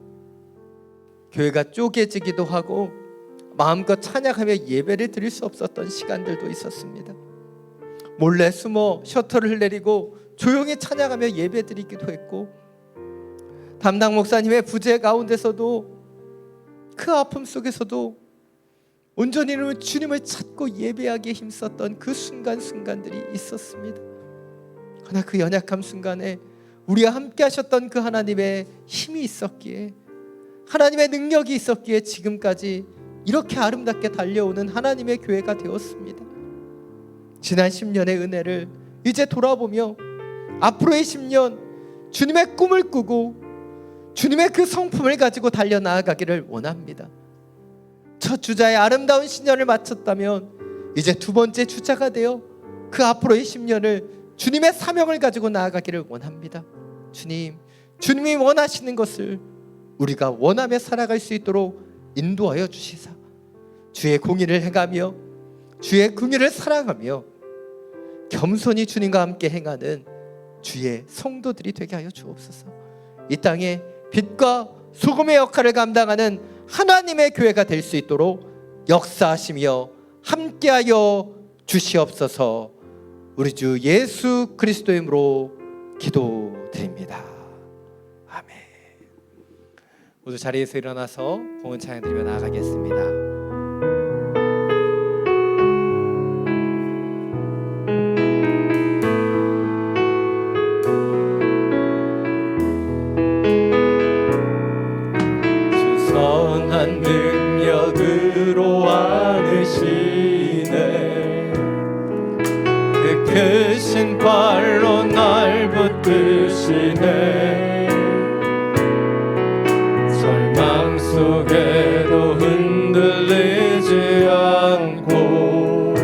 교회가 쪼개지기도 하고 마음껏 찬양하며 예배를 드릴 수 없었던 시간들도 있었습니다. 몰래 숨어 셔터를 내리고 조용히 찬양하며 예배 드리기도 했고 담당 목사님의 부재 가운데서도 그 아픔 속에서도 온전히 주님을 찾고 예배하기에 힘썼던 그 순간들이 있었습니다. 그러나 그 연약함 순간에 우리와 함께 하셨던 그 하나님의 힘이 있었기에, 하나님의 능력이 있었기에 지금까지 이렇게 아름답게 달려오는 하나님의 교회가 되었습니다. 지난 10년의 은혜를 이제 돌아보며 앞으로의 10년 주님의 꿈을 꾸고 주님의 그 성품을 가지고 달려나아가기를 원합니다. 첫 주자의 아름다운 신년을 마쳤다면 이제 두 번째 주자가 되어 그 앞으로의 10년을 주님의 사명을 가지고 나아가기를 원합니다. 주님이 원하시는 것을 우리가 원하며 살아갈 수 있도록 인도하여 주시사 주의 공의를 행하며 주의 긍휼을 사랑하며 겸손히 주님과 함께 행하는 주의 성도들이 되게 하여 주옵소서. 이 땅에 빛과 소금의 역할을 감당하는 하나님의 교회가 될 수 있도록 역사하시며 함께하여 주시옵소서. 우리 주 예수 그리스도의 이름으로 기도드립니다. 아멘. 모두 자리에서 일어나서 봉헌 찬양 드리며 나아가겠습니다. 선한 능력으로 안으시네 그 크신 발로 날 붙드시네 절망 속에도 흔들리지 않고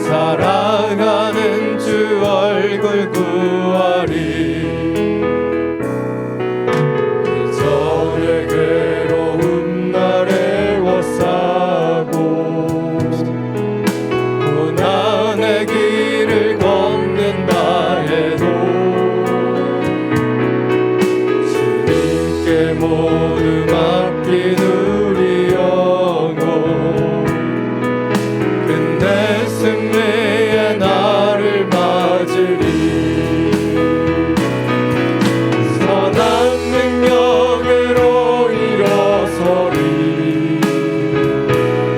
살아가는 주 얼굴 구하리 모두 맡긴 우리 영혼 끝내 승리의 날을 맞으리 선한 능력으로 일어서리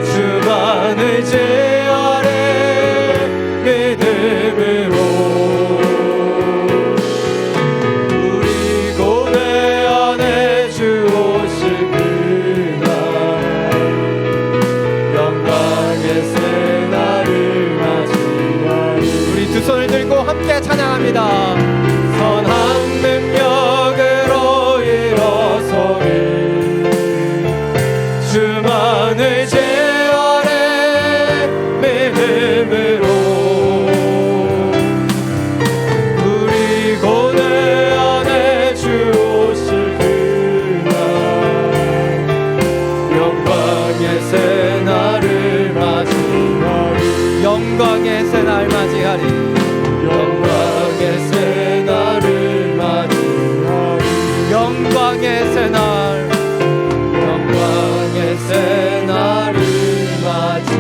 주만을 제아래 믿음으로 손을 들고 함께 찬양합니다. 선한 능력으로 일어서리 주만을 제아래 믿음으로 우리 고뇌 안에 주 오실 그날 영광의 새날을 맞이하리 영광의 새날 맞이하리 영광의 새날을 맞이하리 영광의 새날 영광의 새날을 맞이하리.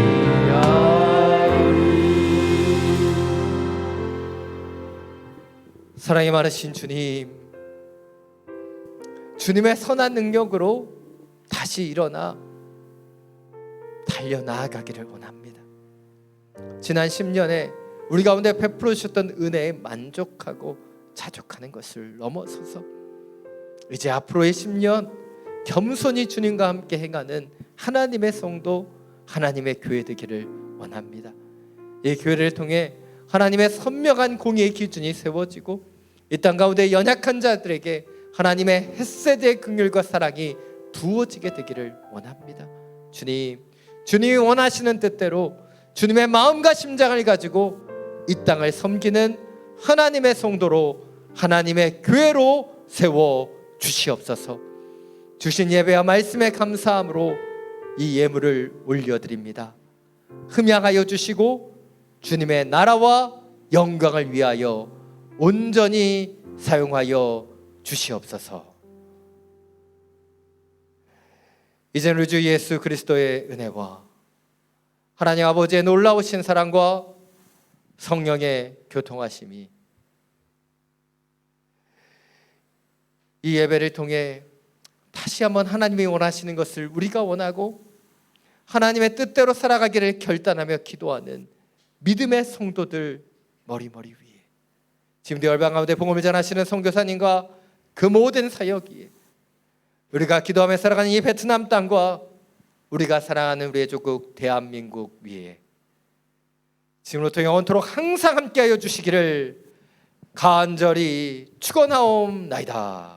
사랑이 많으신 주님, 주님의 선한 능력으로 다시 일어나 달려나아가기를 원합니다. 지난 10년에 우리 가운데 베풀어 주셨던 은혜에 만족하고 자족하는 것을 넘어서서 이제 앞으로의 10년 겸손히 주님과 함께 행하는 하나님의 성도, 하나님의 교회 되기를 원합니다. 이 교회를 통해 하나님의 선명한 공의의 기준이 세워지고 이 땅 가운데 연약한 자들에게 하나님의 헷세대의 긍휼과 사랑이 부어지게 되기를 원합니다. 주님이 원하시는 뜻대로 주님의 마음과 심장을 가지고 이 땅을 섬기는 하나님의 성도로 하나님의 교회로 세워 주시옵소서. 주신 예배와 말씀에 감사함으로 이 예물을 올려드립니다. 흠양하여 주시고 주님의 나라와 영광을 위하여 온전히 사용하여 주시옵소서. 이제는 우리 주 예수 그리스도의 은혜와 하나님 아버지의 놀라우신 사랑과 성령의 교통하심이 이 예배를 통해 다시 한번 하나님이 원하시는 것을 우리가 원하고 하나님의 뜻대로 살아가기를 결단하며 기도하는 믿음의 성도들 머리머리 위에 지금도 열방 가운데 복음을 전하시는 선교사님과 그 모든 사역 위에 우리가 기도하며 살아가는 이 베트남 땅과 우리가 사랑하는 우리의 조국 대한민국 위에 지금부터 영원토록 항상 함께하여 주시기를 간절히 축원하옵나이다.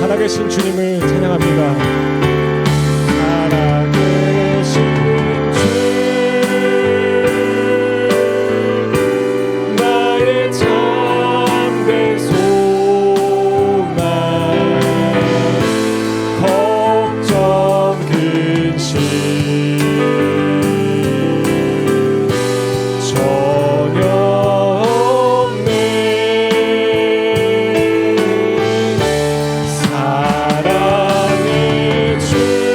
살아계신 주님을 찬양합니다. 살아계신 주, 나의 참된 소망, 걱정 근심 전혀 없네. 사랑의 주는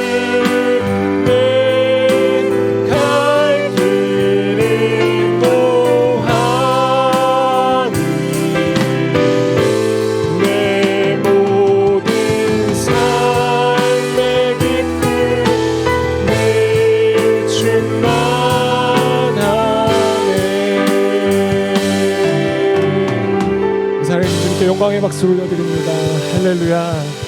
갈 길을 인도하니 내 모든 삶의 기쁨 늘 충만하네. 이 사랑의 주님께 영광의 박수를 올려드립니다. 할렐루야.